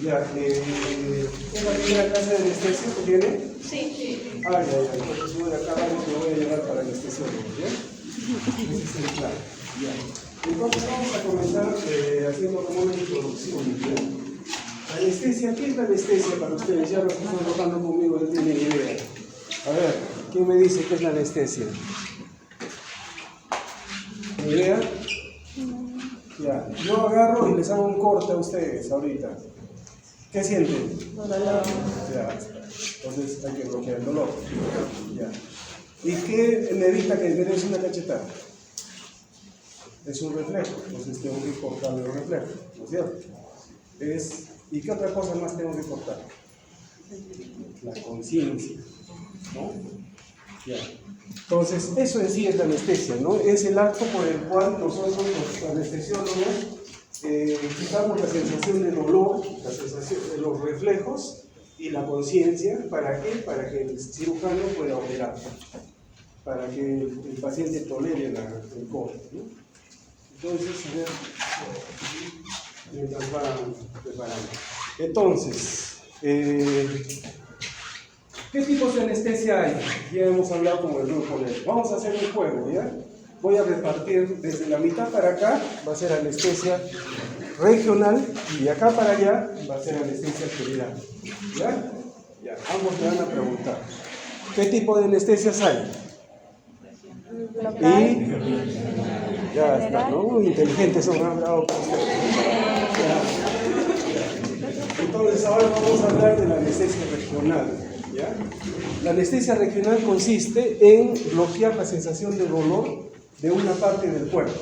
Ya, ¿es la primera clase de anestesia que tiene? Sí. Ah, ya. Entonces yo de acá me voy a llevar para anestesiólogo, ¿ya? Ese es el plan. Ya. Entonces vamos a comenzar haciendo como una introducción, ¿ya? Anestesia, ¿qué es la anestesia para ustedes? Ya los que están trabajando conmigo no tienen idea. A ver, ¿quién me dice qué es la anestesia? ¿Ni idea? Ya, yo agarro y les hago un corte a ustedes ahorita. ¿Qué sienten? Ya, entonces hay que bloquear el dolor. Ya. ¿Y qué me evita que me des una cachetada? Es un reflejo, entonces tengo que cortarle el reflejo, ¿no es cierto? ¿Y qué otra cosa más tengo que cortar? La conciencia, ¿no? Ya. Entonces, eso en sí es la anestesia, ¿no? Es el acto por el cual nosotros, los anestesiólogos, quitamos la sensación de dolor, la sensación de los reflejos y la conciencia. ¿Para qué? Para que el cirujano pueda operar, para que el paciente tolere el corte, ¿no? Entonces, a ver, mientras van preparando. Entonces, ¿qué tipos de anestesia hay? Ya hemos hablado con el grupo de... Vamos a hacer un juego, ¿ya? Voy a repartir desde la mitad para acá, va a ser anestesia regional, y de acá para allá va a ser anestesia general. ¿Ya? Ya, ambos me van a preguntar. ¿Qué tipo de anestesias hay? Y ya está, ¿no? Inteligentes son, han hablado con ustedes. Entonces ahora vamos a hablar de la anestesia regional, ¿ya? La anestesia regional consiste en bloquear la sensación de dolor de una parte del cuerpo,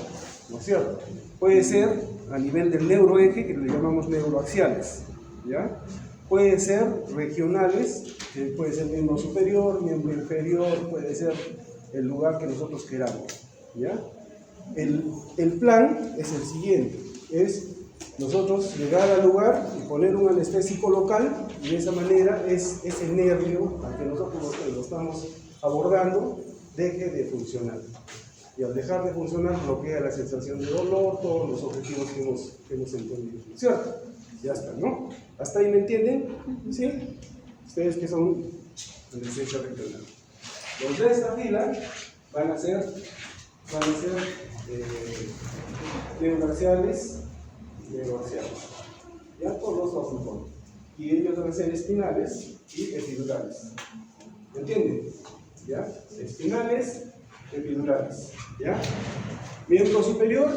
¿no es cierto? Puede ser a nivel del neuroeje, que le llamamos neuroaxiales, ¿ya? Puede ser regionales, que puede ser miembro superior, miembro inferior, puede ser el lugar que nosotros queramos, ¿ya? El plan es el siguiente, es nosotros llegar al lugar y poner un anestésico local, y de esa manera ese nervio al que nosotros lo estamos abordando deje de funcionar. Y al dejar de funcionar bloquea la sensación de dolor, todos los objetivos que hemos entendido, ¿cierto? Ya está, ¿no? ¿Hasta ahí me entienden? ¿Sí? Ustedes que son anestesia regional. Los de esta fila van a ser neuroaxiales, ya por los dos grupos. Y ellos van a ser espinales y epidurales. ¿Entienden? ¿Ya? Espinales, epidurales. ¿Ya? Miembro superior,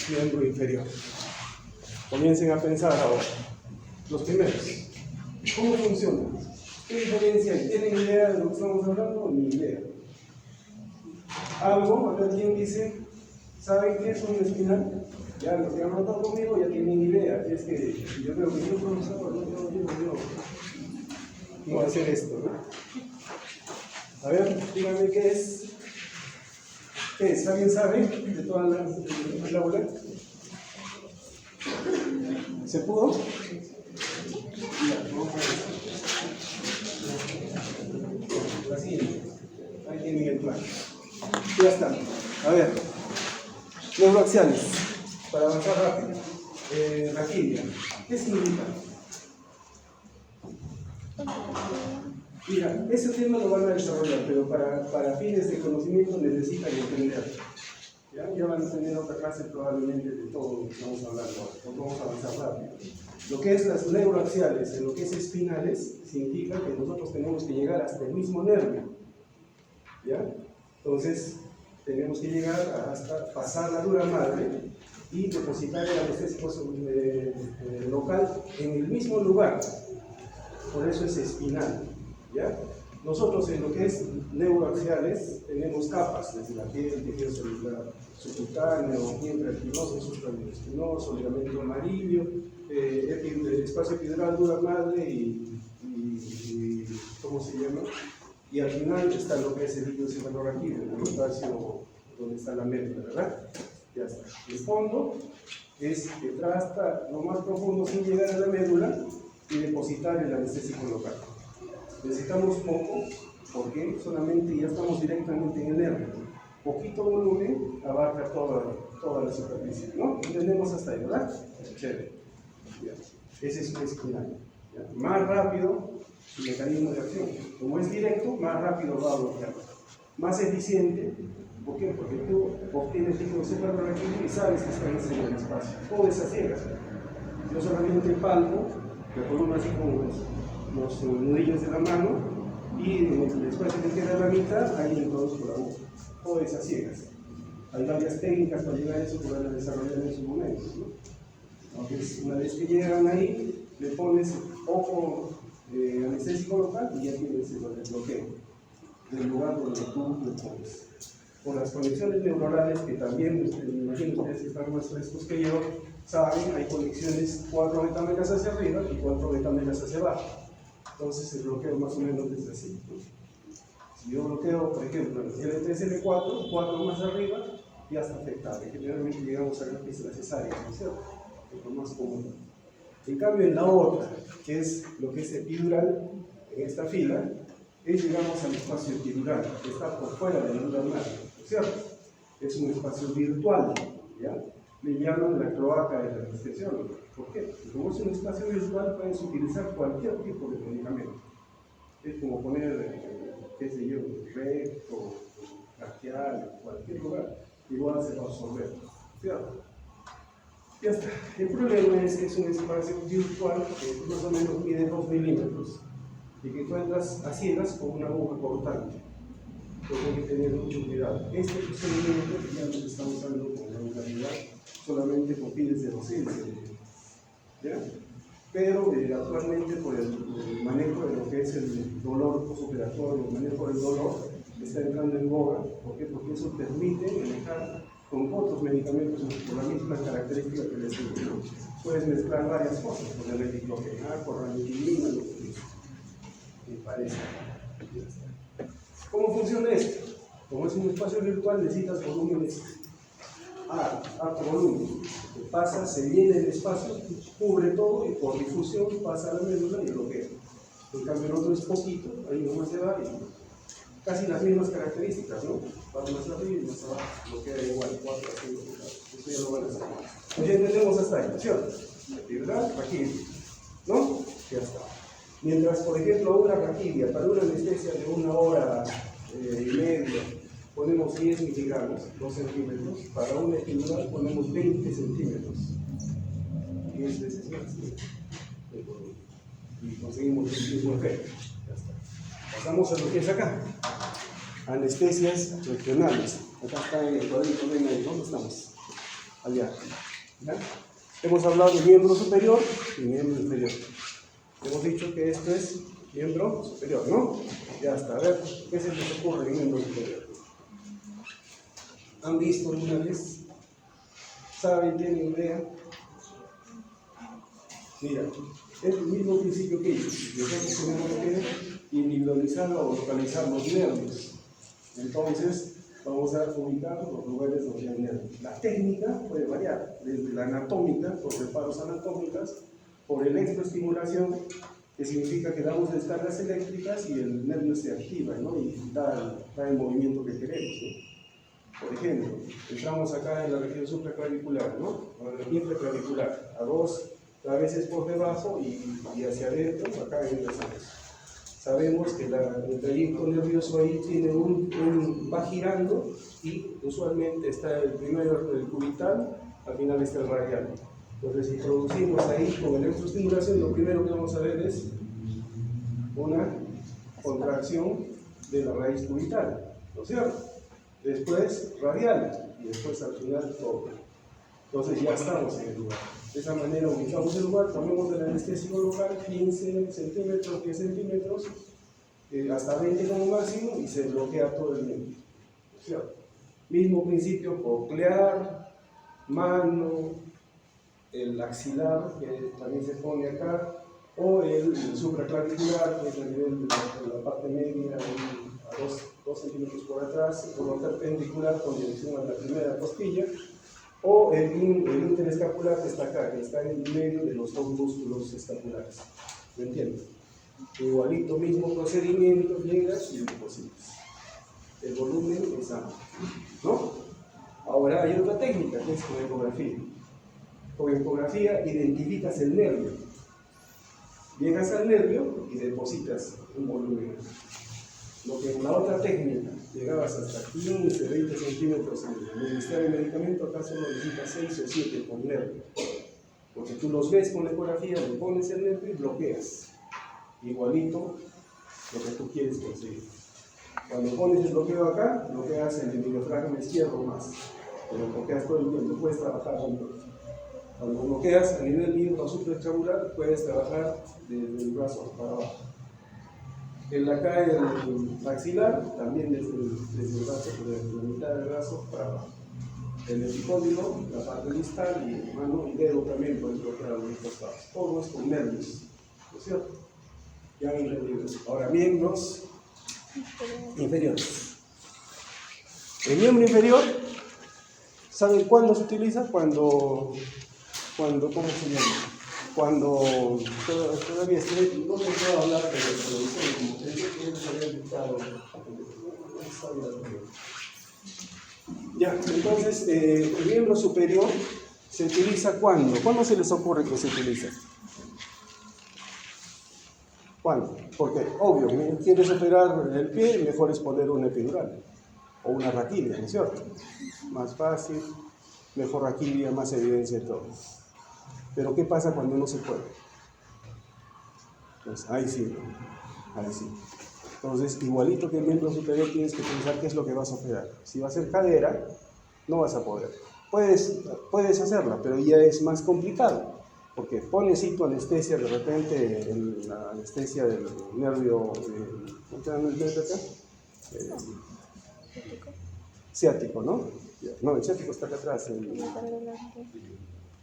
miembro inferior. Comiencen a pensar ahora. Los primeros. ¿Cómo funciona? ¿Qué diferencia hay? ¿Tienen idea de lo que estamos hablando? Ni idea. Algo, acá alguien dice, ¿saben qué es un espinal? Ya los que han notado conmigo ya tienen idea. Es que yo veo que yo profesor, no voy a hacer esto, ¿no? A ver, díganme qué es. ¿Qué es? ¿Alguien sabe de toda la aula? ¿Se pudo? Ya, vamos a ver. La siguiente. Ahí tienen el plan. Ya está. A ver. Neuroaxiales. Para avanzar rápido. Raquidia. ¿Qué significa? Mira, ese tema lo van a desarrollar, pero para fines de conocimiento necesitan entender. Ya van a tener otra clase probablemente de todo lo que estamos hablando ahora. Entonces vamos a avanzar rápido. Lo que es las neuroaxiales, en lo que es espinales, significa que nosotros tenemos que llegar hasta el mismo nervio. ¿Ya? Entonces, tenemos que llegar hasta pasar la dura madre y depositar el anestésico local en el mismo lugar. Por eso es espinal. ¿Ya? Nosotros en lo que es neuroaxiales tenemos capas, desde la piel, tejido celular subcutáneo, intraespinoso, supraespinoso, ligamento amarillo, espacio epidural, dura madre y ¿cómo se llama? Y al final está lo que es el líquido cefalorraquídeo, en el espacio donde está la médula, ¿verdad? Ya está. El fondo es entrar hasta lo más profundo sin llegar a la médula y depositar el anestésico local. Necesitamos poco, porque solamente ya estamos directamente en el nervio. Poquito volumen abarca toda la superficie, ¿no? Entendemos hasta ahí, ¿verdad? Chévere. Bien. Ese es un esquinal. ¿Ya? Más rápido su mecanismo de acción. Como es directo, más rápido va a bloquear. Más eficiente. ¿Por qué? Porque tú obtienes el concepto de reactivo y sabes que está en el espacio. Todo es a ciegas. Yo solamente palpo, me pongo así con los nudillos de la mano y en el espacio que queda a la mitad, ahí introduzco la aguja. Todo es a ciegas. Hay varias técnicas para llegar a eso que van a desarrollar en su momento, ¿no? Entonces, una vez que llegan ahí, le pones ojo anestésico local y ya tienes el bloqueo del lugar donde tú le pones. Con las conexiones neuronales, que también, me imagino que ustedes están más frescos que yo, saben, hay conexiones 4 betamegas hacia arriba y 4 betamegas hacia abajo. Entonces el bloqueo más o menos es así, ¿no? Si yo bloqueo, por ejemplo, el L3, L4, 4 más arriba, ya está afectado. Generalmente llegamos a la cesárea, ¿no es cierto? Es lo más común. En cambio, en la otra, que es lo que es epidural, en esta fila, llegamos al espacio epidural, que está por fuera de la dura madre, ¿no es cierto? Es un espacio virtual, ¿ya? Le llaman la cloaca de la anestesióloga. ¿Por qué? Porque como es un espacio virtual, puedes utilizar cualquier tipo de medicamento. Es como poner, qué sé yo, recto, braquial, cualquier lugar, igual se va a absorber, ¿cierto? Ya está. El problema es que es un espacio virtual que más o menos mide 2 milímetros y que tú entras a ciegas con una aguja cortante. Entonces hay que tener mucho cuidado. Este procedimiento ya no se está usando con regularidad, solamente con fines de docencia, ¿ya? Pero actualmente por el manejo de lo que es el dolor postoperatorio, el manejo del dolor, está entrando en boga. ¿Por qué? Porque eso permite manejar con otros medicamentos por la misma característica que les digo, ¿no? Puedes mezclar varias cosas, ponerle diclofenac, ranitidina, lo que me parece. ¿Cómo funciona esto? Como es un espacio virtual, necesitas volúmenes alto volumen. Pasa, se llena el espacio, cubre todo y por difusión pasa a la médula y bloquea. En cambio, el otro es poquito, ahí nomás se va y casi las mismas características, ¿no? Va más arriba y más abajo, bloquea igual, 4 a 5 grados. Eso ya lo van a hacer. Pues ya entendemos hasta ahí, ¿cierto? Epidural, raquidia, ¿no? Ya está. Mientras, por ejemplo, una raquidia para una anestesia de 1 hora y media, ponemos 10 miligramos, 2 centímetros. Para una epidural ponemos 20 centímetros. 10 veces más. Y conseguimos el mismo efecto. Ya está. Pasamos a lo que es acá. Anestesias regionales. Acá está en el cuadrito, ven ahí. ¿Dónde estamos? Allá. ¿Ya? Hemos hablado de miembro superior y miembro inferior. Hemos dicho que esto es miembro superior, ¿no? Ya está. A ver, ¿qué se les ocurre en miembro superior? ¿Han visto alguna vez? ¿Saben? ¿Tienen idea? Mira, es el mismo principio que hice. Nosotros tenemos que individualizar o localizar los nervios. Entonces, vamos a ubicar los lugares donde hay nervios. La técnica puede variar, desde la anatómica, por reparos anatómicas, por electroestimulación, que significa que damos descargas eléctricas y el nervio se activa, ¿no? Y da el movimiento que queremos, ¿no? Por ejemplo, entramos acá en la región supraclavicular, ¿no? O en la intraclavicular, a 2 veces por debajo y hacia adentro, acá en el centro. Sabemos que el trayecto nervioso ahí tiene va girando y usualmente está el primero, el cubital, al final está el radial. Entonces, si producimos ahí con electroestimulación, lo primero que vamos a ver es una contracción de la raíz cubital, ¿no es cierto? Después radial y después al final todo. Entonces ya estamos en el lugar. De esa manera ubicamos el lugar, ponemos el anestésico local 15 centímetros, 10 centímetros, hasta 20 como máximo y se bloquea todo el miembro. ¿Cierto? Mismo principio coclear, mano, el axilar que también se pone acá, o el supraclavicular que es a nivel de la parte media, a 2 centímetros por atrás, el perpendicular con dirección a la primera costilla, o el interescapular que está acá, que está en medio de los 2 músculos escapulares. ¿Me entiendes? Igualito, mismo procedimiento, llegas y depositas. El volumen es amplio, ¿no? Ahora hay otra técnica que es con ecografía. Con ecografía identificas el nervio. llegas al nervio y depositas un volumen. Lo que en la otra técnica llegabas hasta 15, 20 centímetros en el ministerio de medicamento, acá solo necesitas 6 o 7 por nervio. Porque tú los ves con la ecografía, le pones el nervio y bloqueas. Igualito lo que tú quieres conseguir. Cuando pones el bloqueo acá, bloqueas el diafragma izquierdo más. Pero bloqueas todo el tiempo, puedes trabajar juntos. Cuando bloqueas a nivel hídrico supraextraocular, puedes trabajar desde el brazo para abajo. Acá el maxilar, también desde el brazo, desde la mitad del brazo para abajo. El epicóndilo, la parte distal y mano y dedo también puedes bloquear a los costados. Todo es con nervios, ¿no es cierto? Ya han entendido. Ahora, miembros inferiores. El miembro inferior, ¿saben cuándo se utiliza? Cuando ¿cómo se llama? Cuando todavía estoy, no me puedo hablar, pero como que se había dictado. Ya, entonces, el miembro superior se utiliza ¿cuándo? ¿Cuándo se les ocurre que se utiliza? ¿Cuándo? Porque, obvio, quieres operar el pie, mejor es poner una epidural o una raquidia, ¿no es cierto? Más fácil, mejor raquidia, más evidencia de todo. Pero ¿qué pasa cuando no se puede? Pues ahí sí, ahí sí. Entonces, igualito que el miembro superior, tienes que pensar qué es lo que vas a operar. Si va a ser cadera, no vas a poder. Puedes hacerla, pero ya es más complicado, porque pones anestesia de repente, la anestesia del nervio, ¿cómo se llama el nervio acá? Ciático, ¿no? No, el ciático está acá atrás.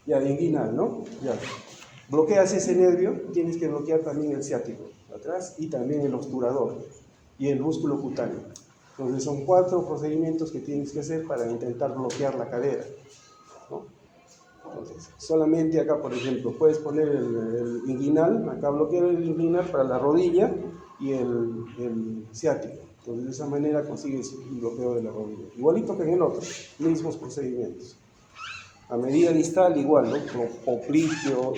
Ya, inguinal, ¿no? Ya. Bloqueas ese nervio, tienes que bloquear también el ciático, atrás, y también el obturador, y el músculo cutáneo. Entonces son 4 procedimientos que tienes que hacer para intentar bloquear la cadera, ¿no? Entonces, solamente acá, por ejemplo, puedes poner el inguinal, acá bloquear el inguinal para la rodilla y el ciático. Entonces, de esa manera consigues un bloqueo de la rodilla. Igualito que en el otro, mismos procedimientos. A medida distal igual, ¿no? Como popliteo,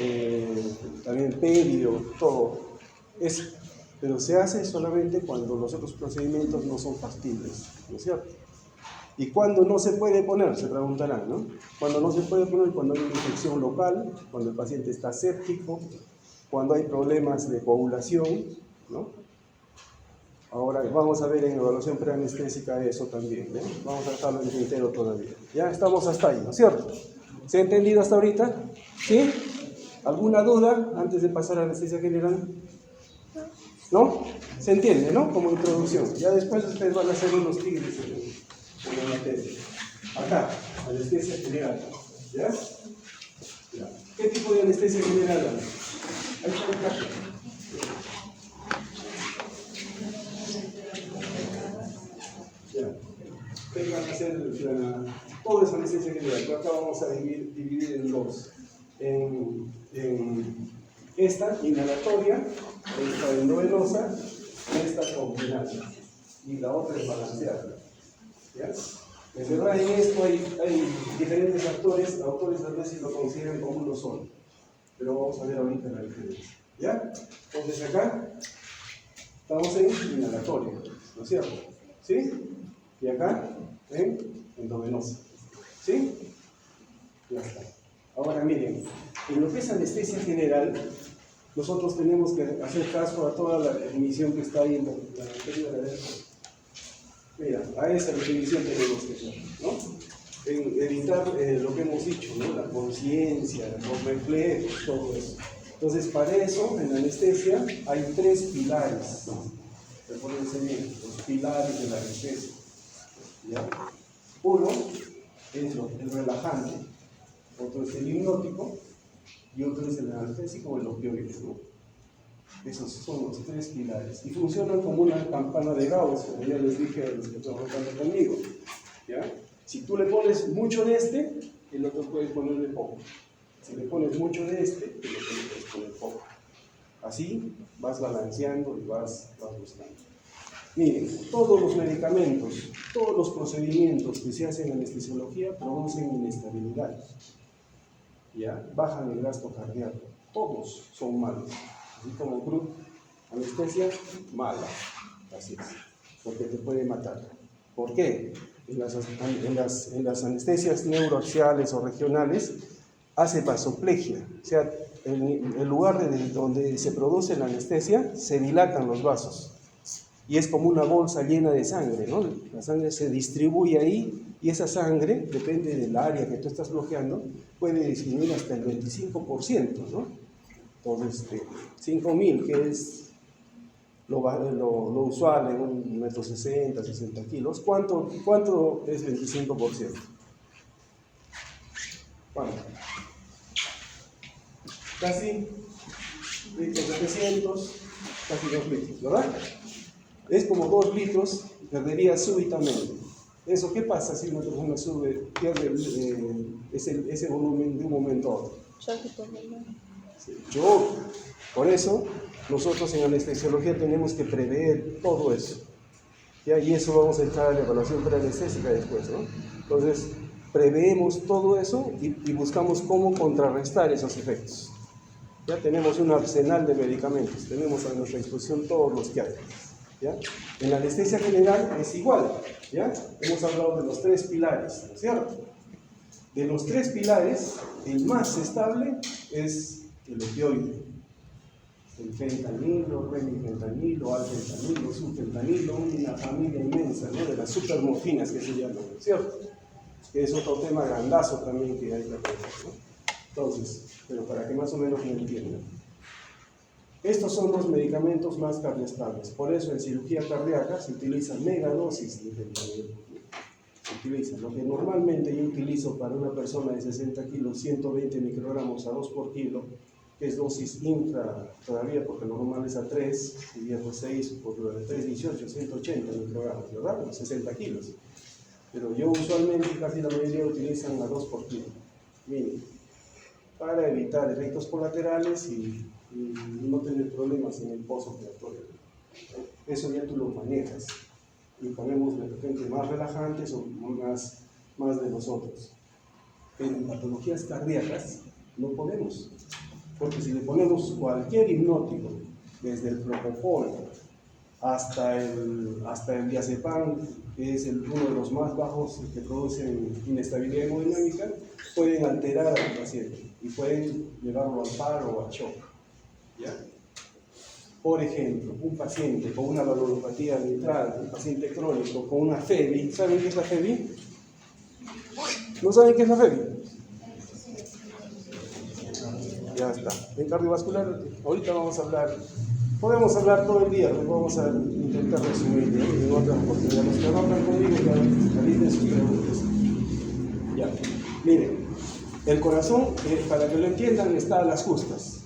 también pedio, todo eso. Pero se hace solamente cuando los otros procedimientos no son factibles, ¿no es cierto? ¿Y cuando no se puede poner? Se preguntarán, ¿no? Cuando no se puede poner, cuando hay una infección local, cuando el paciente está séptico, cuando hay problemas de coagulación, ¿no? Ahora vamos a ver en evaluación preanestésica eso también, ¿eh? Vamos a dejarlo en tintero todavía. Ya estamos hasta ahí, ¿no es cierto? ¿Se ha entendido hasta ahorita? ¿Sí? ¿Alguna duda antes de pasar a anestesia general? ¿No? ¿Se entiende, no? Como introducción. Ya después ustedes van a hacer unos tigres en la materia. Acá, anestesia general. ¿Ya? Ya. ¿Qué tipo de anestesia general hay? Ahí está el caso. Ya. Ustedes van a hacer todo es anestesia general. Pero acá vamos a dividir en dos. En esta inhalatoria, esta endovenosa, esta combinada. Y la otra es balanceada. ¿Ya? En verdad, en esto hay diferentes autores a veces lo consideran como uno solo. Pero vamos a ver ahorita la diferencia. ¿Ya? Entonces acá estamos en inhalatoria, ¿no es cierto? ¿Sí? Y acá en endovenosa. ¿Sí? Ya está. Ahora miren, en lo que es anestesia general, nosotros tenemos que hacer caso a toda la definición que está ahí en la materia de la derecha. Mira, a esa definición tenemos que hacer, ¿no? En evitar lo que hemos dicho, ¿no? La conciencia, los reflejos, todo eso. Entonces, para eso, en la anestesia, hay 3 pilares. Recuérdense bien, los pilares de la anestesia. ¿Ya? Uno es el relajante, otro es el hipnótico y otro es el anestésico o el opioide, ¿no? Esos son los 3 pilares y funcionan como una campana de Gauss, como ya les dije a los que están trabajando conmigo, ¿ya? Si tú le pones mucho de este, el otro puedes ponerle poco. Si le pones mucho de este, el otro le puedes poner poco. Así vas balanceando y vas buscando. Miren, todos los medicamentos, todos los procedimientos que se hacen en anestesiología producen inestabilidad, ¿ya? Bajan el gasto cardíaco, todos son malos. Y como cruz, anestesia mala, así es, porque te puede matar. ¿Por qué? En las anestesias neuroaxiales o regionales hace vasoplegia, o sea, en el lugar donde se produce la anestesia se dilatan los vasos y es como una bolsa llena de sangre, ¿no? La sangre se distribuye ahí y esa sangre, depende del área que tú estás bloqueando, puede disminuir hasta el 25%, ¿no? Entonces, 5.000, que es lo usual en un 1,60 m, 60 kilos, ¿cuánto es 25%? ¿Cuánto? Casi 700, casi 2 litros, ¿verdad? Es como 2 litros, perdería súbitamente. ¿Eso qué pasa si una persona pierde ese volumen de un momento a otro? Yo, por eso, nosotros en anestesiología tenemos que prever todo eso. ¿Ya? Y eso vamos a entrar a la evaluación preanestésica después, ¿no? Entonces, preveemos todo eso y buscamos cómo contrarrestar esos efectos. Ya tenemos un arsenal de medicamentos, tenemos a nuestra disposición todos los que hay. ¿Ya? En la anestesia general es igual, ¿ya? Hemos hablado de los 3 pilares, ¿no es cierto? De los 3 pilares, el más estable es el opioide. El fentanilo, remifentanilo, alfentanilo, sulfentanilo, una familia inmensa, ¿no? De las supermorfinas que se llaman, ¿no es cierto? Que es otro tema grandazo también que hay que aprender, ¿no? Entonces, pero para que más o menos me entiendan. Estos son los medicamentos más cardioestables. Por eso en cirugía cardíaca se utiliza megadosis de fentanilo. Se utiliza lo que normalmente yo utilizo para una persona de 60 kilos, 120 microgramos a 2 por kilo, que es dosis infra todavía, porque lo normal es a 3, y ya pues 6 por 3, 18, 180 microgramos, ¿verdad? 60 kilos. Pero yo usualmente, casi la mayoría utilizan a 2 por kilo, mínimo, para evitar efectos colaterales y no tener problemas en el postoperatorio. Eso ya tú lo manejas. Y ponemos de repente más relajantes o más de nosotros. En patologías cardíacas no podemos. Porque si le ponemos cualquier hipnótico, desde el propofol hasta el diazepam, que es uno de los más bajos que producen inestabilidad hemodinámica, pueden alterar al paciente y pueden llevarlo al paro o al shock. ¿Ya? Por ejemplo, un paciente con una valvulopatía mitral, un paciente crónico con una FEBI, ¿saben qué es la FEBI? ¿No saben qué es la FEBI? Ya está. En cardiovascular, ahorita vamos a hablar, podemos hablar todo el día, pero vamos a intentar resumir en otra oportunidad. Los que hablan conmigo, realicen sus preguntas. Ya, miren, el corazón, para que lo entiendan, está a las justas.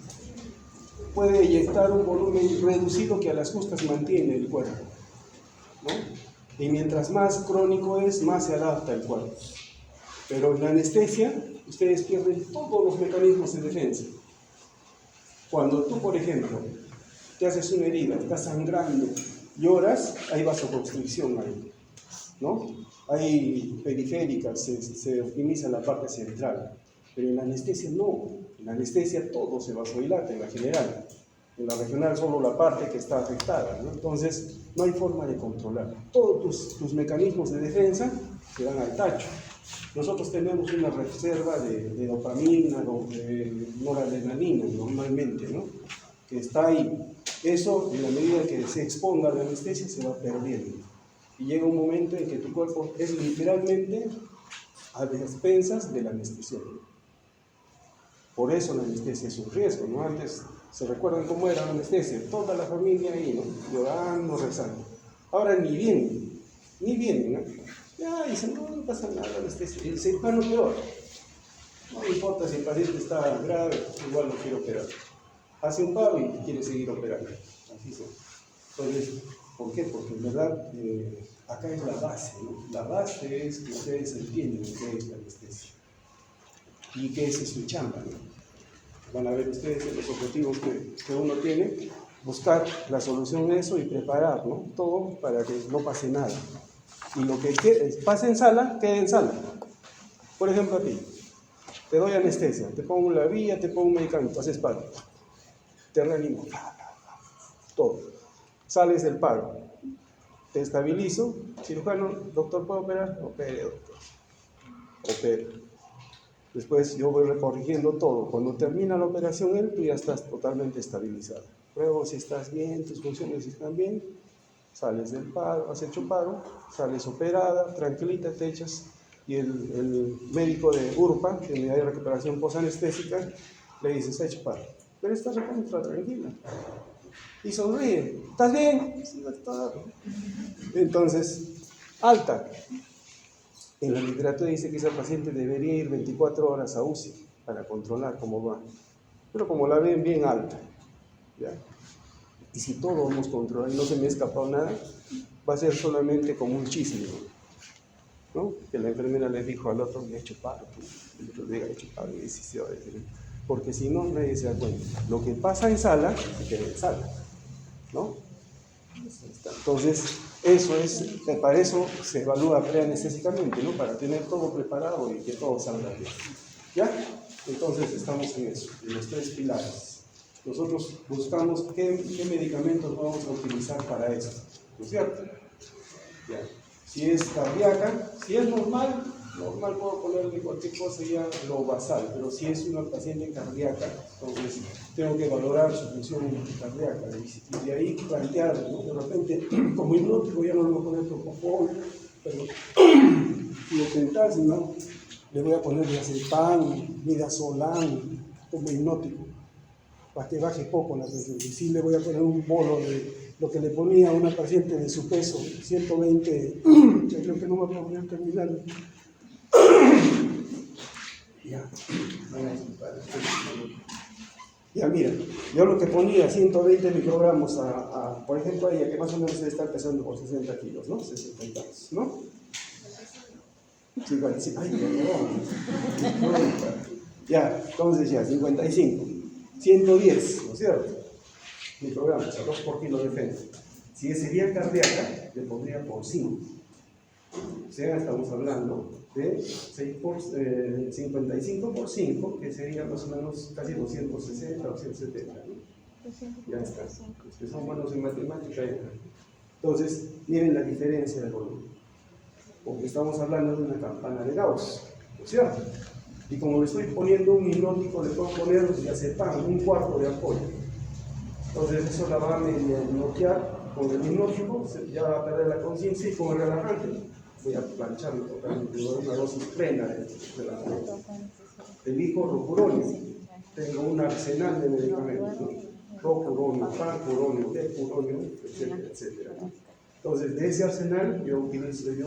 Puede eyectar un volumen reducido que a las justas mantiene el cuerpo, ¿no? Y mientras más crónico es, más se adapta el cuerpo. Pero en la anestesia, ustedes pierden todos los mecanismos de defensa. Cuando tú, por ejemplo, te haces una herida, estás sangrando, lloras, hay vasoconstricción ahí, ¿no? Hay periféricas, se optimiza la parte central. Pero en la anestesia no. En la anestesia todo se vasodilata en la general. En la regional solo la parte que está afectada, ¿no? Entonces no hay forma de controlar. Todos tus mecanismos de defensa se dan al tacho. Nosotros tenemos una reserva de dopamina, de noradrenalina normalmente, ¿no? Que está ahí. Eso, en la medida que se exponga a la anestesia, se va perdiendo. Y llega un momento en que tu cuerpo es literalmente a expensas del anestesiólogo. Por eso la anestesia es un riesgo, ¿no? Antes, ¿se recuerdan cómo era la anestesia? Toda la familia ahí, ¿no? Llorando, rezando. Ahora ni vienen, ¿no? Ya, dicen, no pasa nada, la anestesia. El cirujano peor. No me importa si el paciente está grave, igual lo quiero operar. Hace un paro y quiere seguir operando. Así es. Entonces, ¿por qué? Porque en verdad, acá es la base, ¿no? La base es que ustedes entienden qué es la anestesia. Y qué es su chamba, ¿no? Van a ver ustedes en los objetivos que uno tiene, buscar la solución a eso y preparar, ¿no? Todo para que no pase nada. Y lo que pase en sala, quede en sala. Por ejemplo, a ti, te doy anestesia, te pongo la vía, te pongo un medicamento, haces paro. te reanimo, todo. Sales del paro, te estabilizo, cirujano, doctor, ¿puedo operar? Opere, doctor. Opere. Después yo voy recorrigiendo todo. Cuando termina la operación, tú ya estás totalmente estabilizado. Pruebo si estás bien, tus funciones están bien, sales del paro, has hecho paro, sales operada, tranquilita, te echas, y el médico de URPA, de Unidad de Recuperación Posanestésica, le dice, se ha hecho paro, pero estás recontra tranquila. Y sonríe, ¿estás bien? Sí, doctor. Entonces, alta. En la literatura dice que esa paciente debería ir 24 horas a UCI para controlar cómo va. Pero como la ven bien alta, ¿ya? Y si todo vamos controlado y no se me ha escapado nada, va a ser solamente como un chisme, ¿no? Que la enfermera le dijo al otro, le ha hecho paro, el otro le ha hecho paro, y sí, porque si no, nadie se da cuenta. Lo que pasa en sala, se queda en sala, ¿no? Entonces, eso es, para eso se evalúa preanestésicamente, ¿no? Para tener todo preparado y que todo salga bien. ¿Ya? Entonces, estamos en eso, en los 3 pilares. Nosotros buscamos qué medicamentos vamos a utilizar para esto, ¿no es cierto? ¿Ya? Si es cardíaca, si es normal puedo ponerle cualquier cosa ya lo basal, pero si es una paciente cardíaca, entonces tengo que valorar su función cardíaca y de ahí plantear, ¿no? De repente, como hipnótico ya no le voy a poner propofol, pero locental, sino le voy a poner diazepam, midazolam como hipnótico, para que baje poco la presión. Y sí le voy a poner un bolo de lo que le ponía a una paciente de su peso, 120, yo creo que no me voy a terminar. Ya, mira, yo lo que ponía 120 microgramos por ejemplo, a ella que más o menos debe estar pesando por 60 kilos, ¿no? 60 y tantos, ¿no? 55, ay, perdón. Ya, entonces ya, 55, 110, ¿no es cierto? Microgramos, a 2 por kilo de fento. Si es sería cardíaca, le pondría por 5. O sea, estamos hablando de 55 por 5, que sería más o menos casi 260, 270, ¿no? Ya está. Los que son buenos en matemática, ya. Entonces, miren la diferencia de volumen. Porque estamos hablando de una campana de Gauss, ¿no es cierto? Y como le estoy poniendo un hipnótico, le puedo poner diazepam, 1/4 de ampolla. Entonces, eso la va a bloquear con el hipnótico, ya va a perder la conciencia, y con el relajante voy a plancharlo totalmente, voy a dar una dosis plena de relajante. Elijo rocuronio, tengo un arsenal de medicamentos, ¿no? Rocuronio, pancuronio, tecuronio, etcétera, etcétera. Entonces, de ese arsenal yo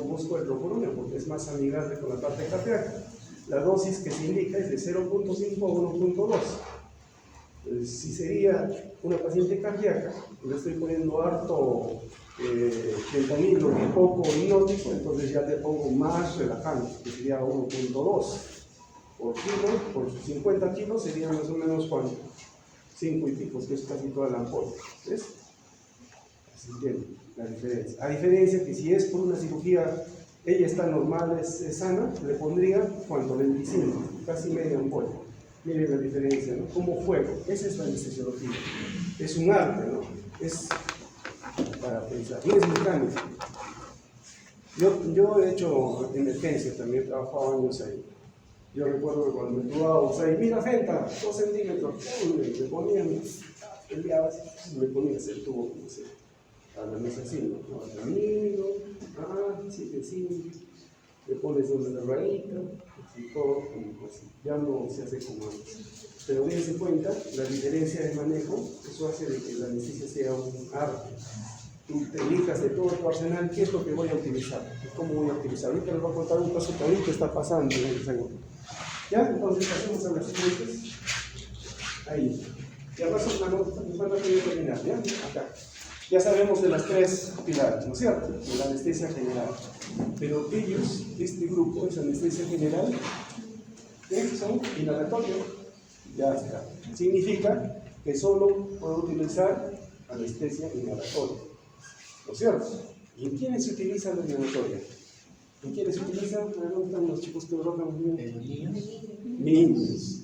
busco el rocuronio porque es más amigable con la parte cardíaca. La dosis que se indica es de 0.5 a 1.2. Si sería una paciente cardíaca, le estoy poniendo harto fentanilo y poco hipnótico, entonces ya le pongo más relajante, que sería 1.2 por kilo, por 50 kilos sería más o menos 5 y pico, que es casi toda la ampolla. ¿Ves? Así entienden la diferencia. A diferencia que si es por una cirugía, ella está normal, es sana, le pondría, ¿cuánto? 25, casi media ampolla. Miren la diferencia, ¿no? Como fuego. Esa es la anestesiología. Es un arte, ¿no? Es para pensar. Y es mecánico. Yo he hecho emergencia también, he trabajado años ahí. Yo recuerdo que cuando me tuvo ahí, mira, Fenta, 2 centímetros, me ponían, enviaba así, me ponía a hacer tubo, como se a la mesa así, ¿no? Al amigo, sí, le pones una rayita, y todo, como así. Ya no se hace como antes. Pero dense cuenta, la diferencia de manejo, eso hace de que la anestesia sea un arte. Tú te elijas de todo tu arsenal, qué es lo que voy a utilizar, cómo voy a utilizar. Ahorita les voy a contar un caso que ahorita está pasando en el segundo. ¿Ya? Entonces pasemos a las siguientes. Ahí. Ya pasó una nota, nos van a tener que terminar, ¿ya? Acá. Ya sabemos de las 3 pilares, ¿no es cierto? De la anestesia general. Pero ellos, este grupo es anestesia general, son inhalatorio. Ya está. Significa que solo puedo utilizar anestesia inhalatoria, ¿no es cierto? ¿Y en quiénes se utiliza la inhalatoria? ¿En quiénes se utiliza? ¿Dónde están los chicos que drogan? Niños.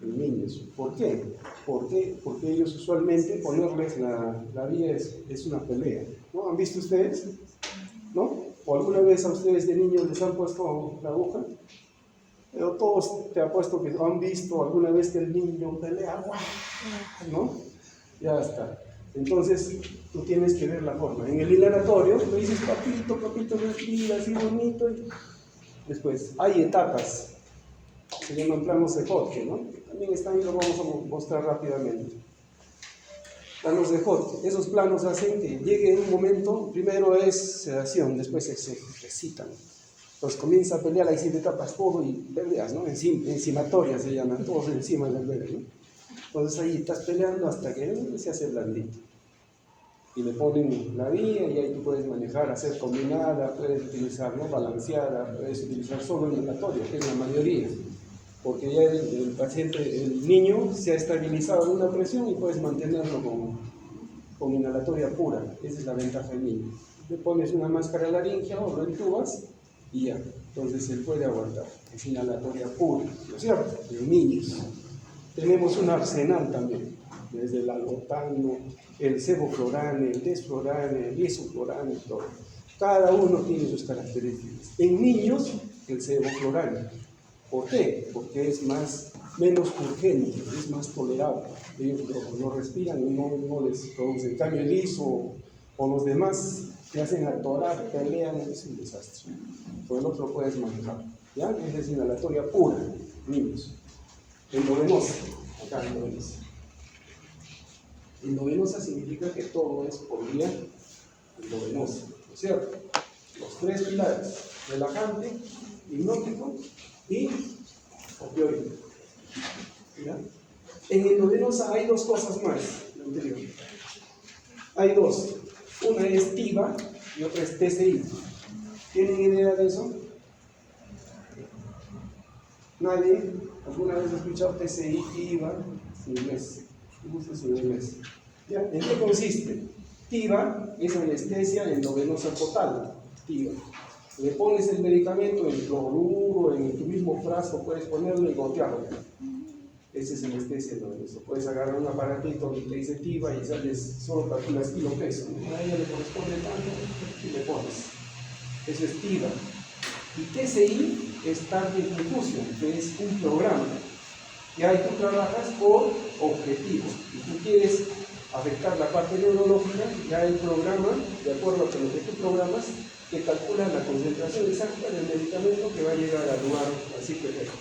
en niños. ¿Por qué? Porque ellos usualmente ponerles la vía es una pelea, ¿no? ¿Han visto ustedes? ¿No? ¿O alguna vez a ustedes de niños les han puesto la aguja? Pero todos te apuesto que han visto alguna vez que el niño pelea, ¿no? Ya está. Entonces, tú tienes que ver la forma. En el inhalatorio, tú dices, papito, respira, así bonito. Y después, hay etapas. Se llaman planos de Hodge, ¿no? También están y lo vamos a mostrar rápidamente. Planos de Hodge. Esos planos hacen que llegue en un momento, primero es sedación, después se excitan. Entonces comienza a pelear, ahí sí te tapas todo y peleas, ¿no? Encimatoria se llaman, todos encima del bebé, ¿no? Entonces ahí estás peleando hasta que se hace blandito. Y le ponen la vía y ahí tú puedes manejar, hacer combinada, puedes utilizar, ¿no? Balanceada, puedes utilizar solo inhalatoria, que es la mayoría. Porque ya el paciente, el niño se ha estabilizado en una presión y puedes mantenerlo con inhalatoria pura. Esa es la ventaja del niño. Le pones una máscara laringea o lo entubas y ya. Entonces él puede aguantar. Es inhalatoria pura, ¿no es cierto? En niños. Tenemos un arsenal también, desde el algotano, el sevoflurane, el desflurane, el isoflurane, todo. Cada uno tiene sus características. En niños, el sevoflurane. ¿Por qué? Porque es menos urgente, es más tolerable. Ellos lo respiran y no les produce. En cambio, el ISO o los demás que hacen atorar, pelean, es un desastre. Por el otro puedes manejar. ¿Ya? Esa es inhalatoria pura, niños. Endovenosa, acá endovenosa. Endovenosa significa que todo es por vía endovenosa, ¿no es cierto? Los tres pilares: relajante, hipnótico y opioide. ¿Ya? En endovenosa hay dos cosas más, lo anterior. Hay dos. Una es TIVA y otra es TCI. ¿Tienen idea de eso? ¿Nadie? ¿Alguna vez ha escuchado TCI, TIVA? En inglés. En inglés. ¿Ya? ¿En qué consiste? TIVA es anestesia endovenosa total. TIVA. Le pones el medicamento en cloruro, en tu mismo frasco, puedes ponerlo y gotearlo. Esa es anestesia endovenosa. Puedes agarrar un aparatito que te dice TIVA y sales, solo calculas kilo peso. A ella le corresponde tanto y le pones. Eso es TIVA. Y TCI es Target Infusion, que es un programa. Y ahí tú trabajas por objetivos. Si tú quieres afectar la parte neurológica, ya el programa, de acuerdo a lo que tú programas, te calcula la concentración exacta del medicamento que va a llegar al lugar así perfecto.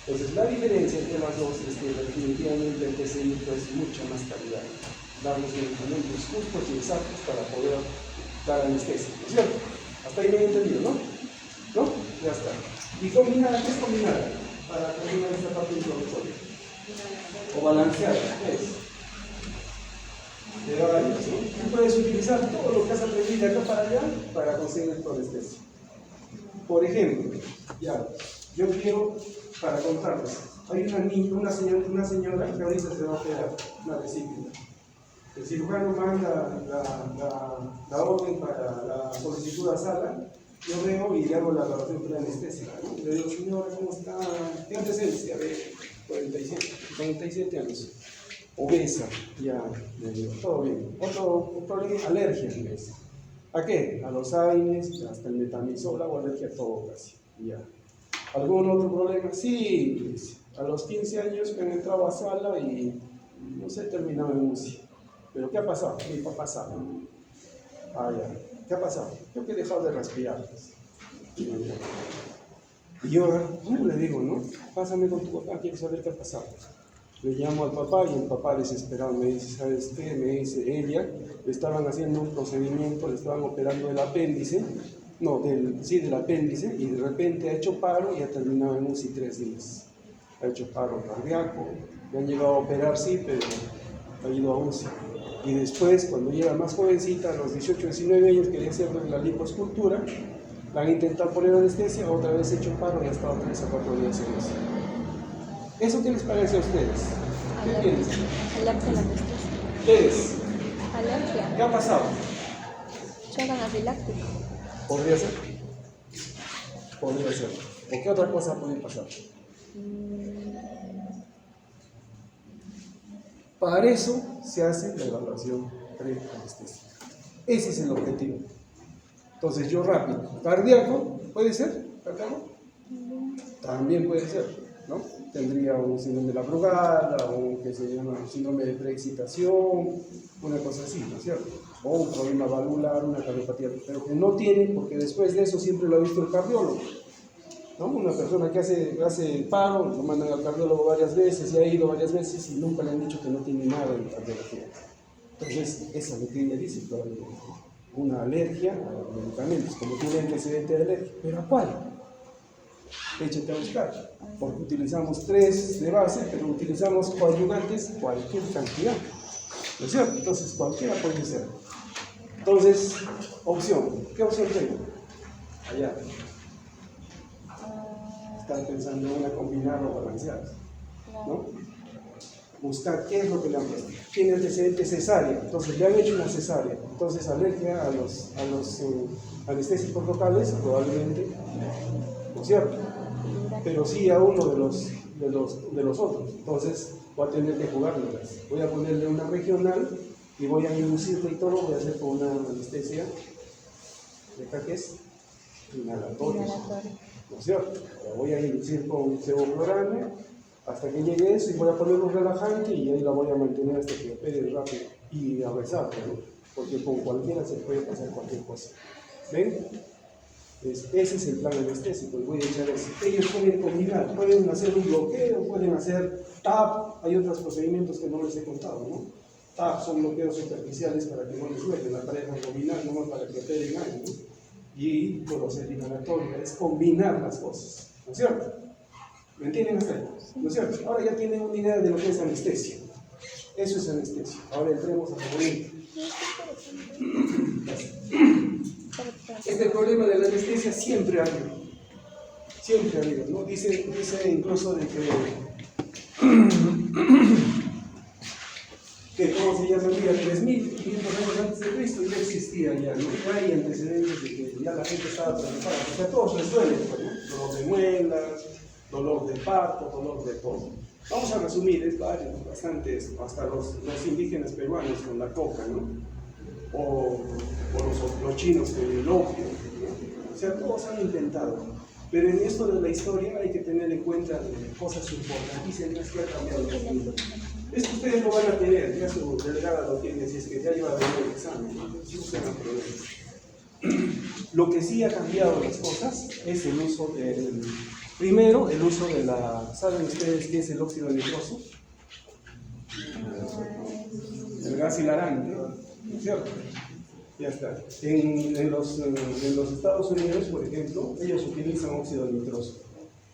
Entonces, la diferencia entre las dos es que definitivamente el TCI es mucha más calidad. Dar los medicamentos justos y exactos para poder dar anestesia, ¿no es cierto? Hasta ahí me he entendido, ¿no? ¿No? Ya está. ¿Y combinada? ¿Qué es combinada? Para combinar esta parte inflamatoria. O balanceada, ¿qué es? De varios, ¿no? Tú puedes utilizar todo lo que has aprendido de acá para allá para conseguir tu anestesia. Por ejemplo, ya, yo quiero, para contarles, hay una señora que ahorita se va a operar, una vesícula. El cirujano manda la orden para la solicitud a sala. Yo veo y le hago la evaluación preanestésica, ¿no? Le digo, señora, ¿cómo está? ¿Qué antecedentes? A ver, 47 años. Obesa, ya, le digo, todo bien. Otro problema, alergia, me dice. ¿A qué? A los AINES, hasta el metamizol, hago alergia a todo casi, ya. ¿Algún otro problema? Sí, dice. A los 15 años me han entrado a sala y no sé, terminado en UCI. ¿Pero qué ha pasado? Mi papá sabe. Ah, ya. ¿Qué ha pasado? Creo que he dejado de respirar. Y yo, ¿cómo le digo, no? Pásame con tu papá, quiero saber qué ha pasado. Le llamo al papá y el papá desesperado me dice, ¿sabes qué? Me dice, ella, le estaban haciendo un procedimiento, le estaban operando el apéndice, del apéndice, y de repente ha hecho paro y ha terminado en UCI 3 días. Ha hecho paro cardíaco, le han llegado a operar, sí, pero ha ido a UCI. Y después, cuando llega más jovencita, a los 18, 19 años, quería hacerle la lipoescultura, la han intentado poner anestesia, otra vez hecho paro y ha estado 3 a 4 días en UCI. ¿Eso qué les parece a ustedes? ¿Qué piensan? Alergia a la anestesia. ¿Qué es? Alergia. ¿Qué ha pasado? Shock anafiláctico. ¿Podría ser? Podría ser. ¿O qué otra cosa puede pasar? Para eso se hace la evaluación preanestésica. Ese es el objetivo. Entonces yo rápido, cardíaco, ¿puede ser? ¿Cardíaco? También puede ser, ¿no? Tendría un síndrome de la Brugada, un que se llama síndrome de preexcitación, una cosa así, ¿no es cierto? O un problema valvular, una cardiopatía, pero que no tiene, porque después de eso siempre lo ha visto el cardiólogo, ¿no? Una persona que hace el paro, lo mandan al cardiólogo varias veces, y ha ido varias veces y nunca le han dicho que no tiene nada de cardiología. Entonces, esa es lo que ella dice, probablemente. Una alergia a los medicamentos, como tiene antecedente de alergia. ¿Pero a cuál? Échate a buscar, porque utilizamos 3 de base, pero utilizamos coadyuvantes cualquier cantidad, ¿no es cierto? Entonces cualquiera puede ser. Entonces, opción, ¿qué opción tengo? Allá. Están pensando en una combinar o balancear, ¿no? Buscar qué es lo que le han puesto. Tiene antecedente cesárea, entonces le han hecho una cesárea, entonces alergia a los anestésicos locales, probablemente, ¿no es cierto? Pero sí a uno de los otros. Entonces voy a tener que jugármelas. Voy a ponerle una regional y voy a inducirle y todo, voy a hacer con una anestesia de acá que es inhalatoria, ¿no es cierto? Voy a inducir con sevoflurane hasta que llegue eso y voy a poner un relajante y ahí la voy a mantener hasta que opere rápido y a rezar, ¿no? Porque con cualquiera se puede pasar cualquier cosa. ¿Ven? Ese es el plan anestésico y voy a echar eso. Ellos pueden combinar, pueden hacer un bloqueo, pueden hacer TAP, hay otros procedimientos que no les he contado, ¿no? TAP son bloqueos superficiales para que no les duele, la pareja combinar nomás para que operen ahí, ¿no? Y puedo hacer inhalatoria, es combinar las cosas, ¿no es cierto? ¿Me entienden hasta ahí? ¿No es cierto? Ahora ya tienen una idea de lo que es anestesia. Eso es anestesia. Ahora entremos a lo bonito. Este problema de la anestesia siempre ha habido, ¿no? Dice incluso de que ¿cómo se llama? Mira, 3.500 años antes de Cristo ya existía ya, ¿no? Ya hay antecedentes de que ya la gente estaba preocupada, porque a todos les duele, ¿no? Dolor de muelas, dolor de parto, dolor de todo. Vamos a resumir, es bastantes, hasta los indígenas peruanos con la coca, ¿no? O los chinos con el opio, ¿no? O sea, todos han intentado. Pero en esto de la historia hay que tener en cuenta cosas importantísimas que ha cambiado el mundo. Esto ustedes lo van a tener, ya su delegada lo tiene, si es que ya iba a venir el examen, ¿no? Sí, ustedes no problemas. Lo que sí ha cambiado las cosas es el uso primero, el uso de ¿saben ustedes qué es el óxido nitroso? El gas hilarante, ¿no es cierto? Ya está. En los Estados Unidos, por ejemplo, ellos utilizan óxido nitroso.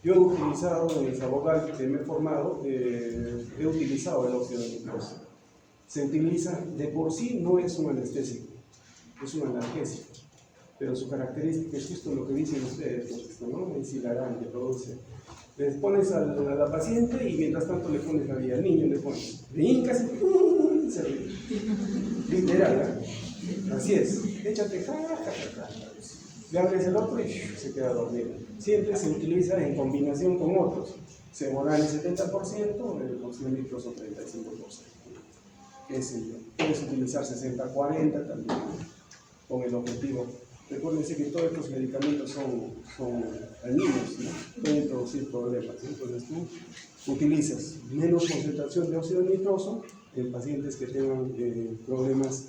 Yo he utilizado, en el Sabogal que me he formado, he utilizado el óxido nitroso. Se utiliza, de por sí no es un anestésico, es un analgésico, pero su característica es justo lo que dicen ustedes, ¿no? Es hilarante, produce. Les pones a la paciente y mientras tanto le pones la vida al niño, le pones, le hincas y se ríe. Literal, ¿eh? Así es, échate, le abres el otro y se queda dormido. Siempre se utiliza en combinación con otros. Ceborane 70%, el óxido nitroso 35%. ¿Qué sé yo? Puedes utilizar 60-40 también, con el objetivo. Recuérdense que todos estos medicamentos son dañinos, ¿no? Pueden producir problemas. Entonces tú utilizas menos concentración de óxido nitroso en pacientes que tengan problemas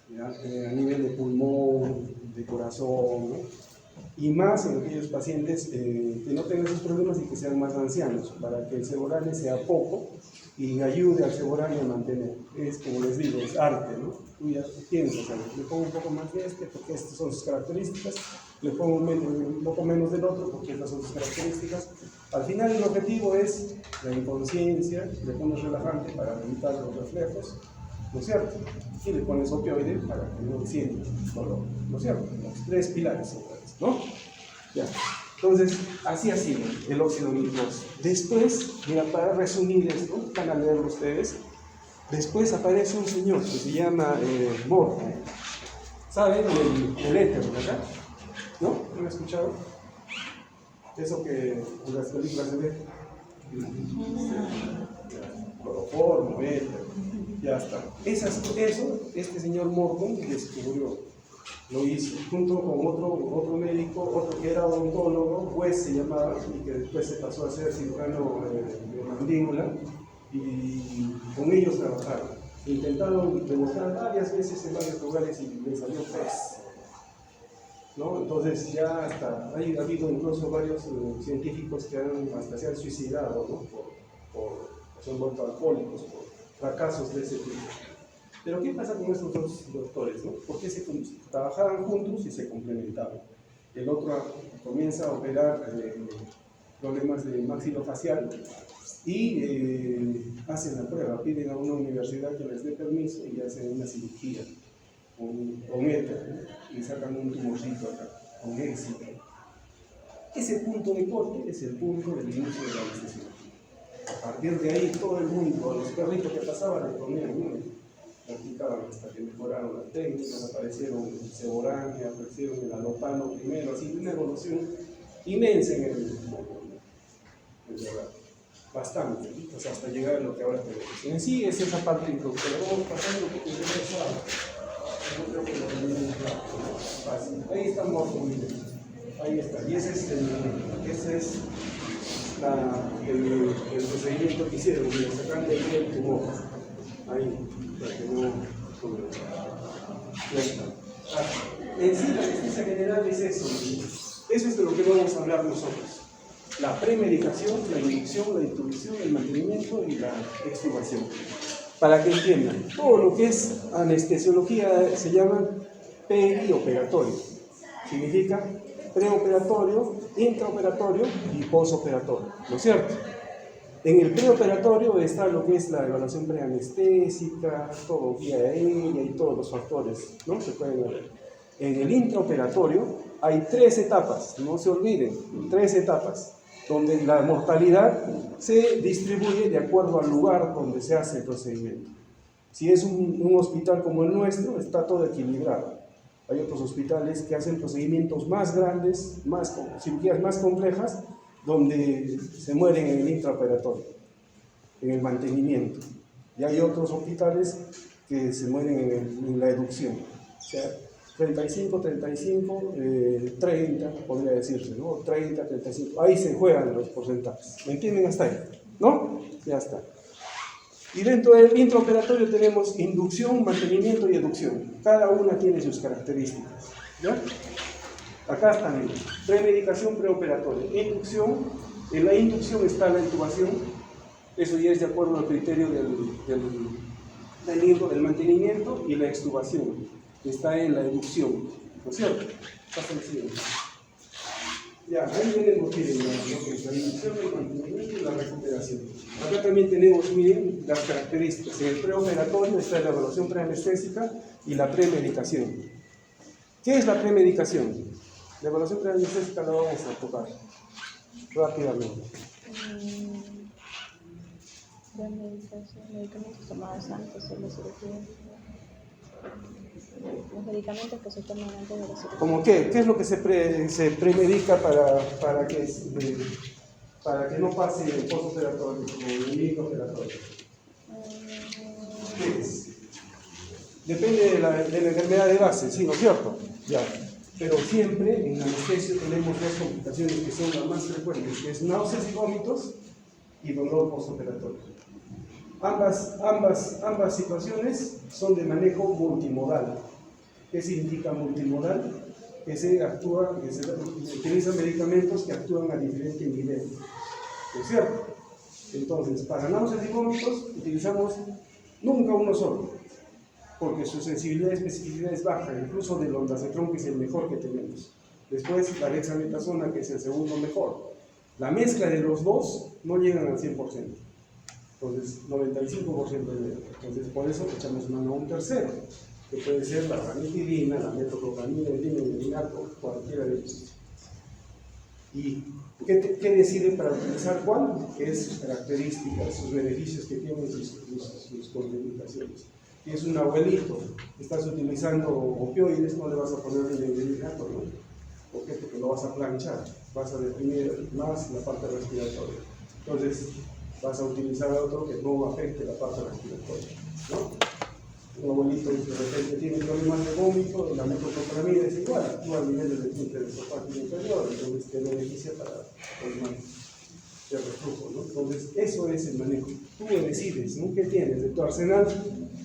a nivel de pulmón, de corazón, ¿no? Y más en aquellos pacientes que no tengan esos problemas y que sean más ancianos, para que el ceborane sea poco y ayude al ceborane a mantener. Es como les digo, es arte, ¿no? Tú ya piensas, le pongo un poco más de este porque estas son sus características, le pongo un poco menos del otro porque estas son sus características. Al final el objetivo es la inconsciencia, le pones relajante para evitar los reflejos, ¿no es cierto? Y le pones opioide para que no sienta dolor, ¿no es cierto? Los 3 pilares, ¿no? Ya. Entonces, así ha sido el óxido nitroso. Después, mira, para resumir esto, van a leerlo ustedes. Después aparece un señor que se llama Moore. ¿Saben? El éter, ¿verdad? ¿No? ¿No han escuchado? Eso que en las películas se ve, Cloroformo, éter, ya está. Eso, este señor Morton descubrió, lo hizo, junto con otro médico, otro que era odontólogo, West se llamaba, y que después se pasó a ser cirujano de mandíbula, y con ellos trabajaron. Intentaron demostrar varias veces en varios lugares y les salió pez, ¿no? Entonces ya hasta ha habido incluso varios científicos que hasta se han suicidado, ¿no? Se han vuelto alcohólicos por fracasos de ese tipo. Pero ¿qué pasa con estos dos doctores, no? Porque trabajaban juntos y se complementaban. El otro comienza a operar problemas de maxilofacial y hacen la prueba, piden a una universidad que les dé permiso y hacen una cirugía con éter, ¿no? Y sacan un tumorcito acá, con éxito. Ese punto de corte es el punto del inicio de la anestesia. A partir de ahí todo el mundo, los perritos que pasaban le ponían, ¿no? Practicaban hasta que mejoraron las técnicas, aparecieron el Seborania, aparecieron el Alopano primero, así una evolución inmensa en el verdad, bastante, o sea, hasta llegar a lo que ahora tenemos. En sí es esa parte introductoria, vamos pasando porque no creo que lo tenemos claro, fácil. Ahí está Morton, miren, ahí está, y ese es el procedimiento que hicieron, sacan de ahí el tumor, ahí, para que no... Ya está. En sí, la anestesia general es eso es de lo que vamos a hablar nosotros. La premedicación, la inducción, la introducción, el mantenimiento y la extubación. Para que entiendan, todo lo que es anestesiología se llama perioperatorio. Significa preoperatorio, intraoperatorio y posoperatorio, ¿no es cierto? En el preoperatorio está lo que es la evaluación preanestésica, todo vía aérea y todos los factores, ¿no? Se pueden ver. En el intraoperatorio hay 3 etapas, no se olviden, 3 etapas, donde la mortalidad se distribuye de acuerdo al lugar donde se hace el procedimiento. Si es un hospital como el nuestro, está todo equilibrado. Hay otros hospitales que hacen procedimientos más grandes, cirugías más complejas, donde se mueren en el intraoperatorio, en el mantenimiento. Y hay otros hospitales que se mueren en la educción. O sea, 35, 30, podría decirse, ¿no? 30, 35, ahí se juegan los porcentajes. ¿Me entienden hasta ahí? ¿No? Ya está. Y dentro del intraoperatorio tenemos inducción, mantenimiento y educción. Cada una tiene sus características. ¿Ya? Acá están, premedicación preoperatoria. Inducción, en la inducción está la intubación, eso ya es de acuerdo al criterio del mantenimiento, y la extubación está en la educción, ¿no es cierto? Está sencillo. Ya, ahí tenemos, miren, lo que es la inducción, el mantenimiento y la recuperación. Acá también tenemos, miren, las características. En el preoperatorio está la evaluación preanestésica y la premedicación. ¿Qué es la premedicación? La evaluación preanestésica la vamos a tocar rápidamente. La medicación, medicamentos tomados antes de la cirugía. Los medicamentos que se toman antes de la cirugía. ¿Cómo qué? ¿Qué es lo que se premedica para que no pase el postoperatorio o el intraoperatorio? ¿Qué es? Depende de la enfermedad de base, ¿sí, no es cierto? Ya. Pero siempre en anestesia tenemos 2 complicaciones que son las más frecuentes, que es náuseas y vómitos y dolor postoperatorio. Ambas situaciones son de manejo multimodal. ¿Qué significa multimodal? Que se utilizan medicamentos que actúan a diferente nivel, ¿no es cierto? Entonces, para náuseas y vómitos utilizamos nunca uno solo, porque su sensibilidad y especificidad es baja, incluso del ondansetron, que es el mejor que tenemos. Después, la dexametasona, que es el segundo mejor. La mezcla de los dos no llegan al 100%. Entonces, 95% de ello. Entonces, por eso echamos mano a un tercero, que puede ser la ranitidina, la metoclopramida, el dimetilinato, cualquiera de ellos. ¿Y qué decide para utilizar cuál? Es sus características, sus beneficios que tienen, sus contraindicaciones. Si es un abuelito, estás utilizando opioides, no le vas a poner el dimetilinato, ¿no? ¿Por qué? Porque lo vas a planchar, vas a deprimir más la parte respiratoria. Entonces, vas a utilizar otro que no afecte la parte respiratoria, ¿no? Un abuelito de repente tiene problemas de vómito, la metoclopramida es igual, actúa al nivel del esfínter esofágico inferior, entonces te beneficia para el reflujo, ¿no? Entonces, eso es el manejo. Tú decides, ¿no? ¿Qué tienes de tu arsenal?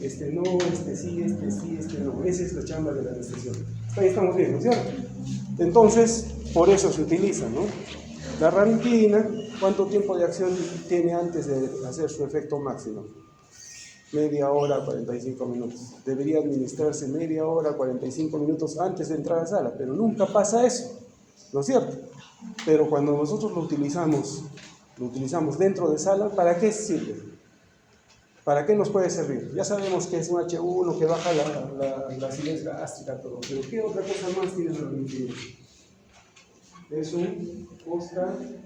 Este no, este sí, este no. Esa es la chamba de la anestesia. Ahí estamos bien, ¿no es cierto? Entonces, por eso se utiliza, ¿no? La ranitidina, ¿cuánto tiempo de acción tiene antes de hacer su efecto máximo? Media hora, 45 minutos. Debería administrarse media hora, 45 minutos antes de entrar a la sala, pero nunca pasa eso, ¿no es cierto? Pero cuando nosotros lo utilizamos dentro de sala, ¿para qué sirve? ¿Para qué nos puede servir? Ya sabemos que es un H1, que baja la acidez gástrica, todo, pero ¿qué otra cosa más tiene la ranitidina? Es un muscarínico.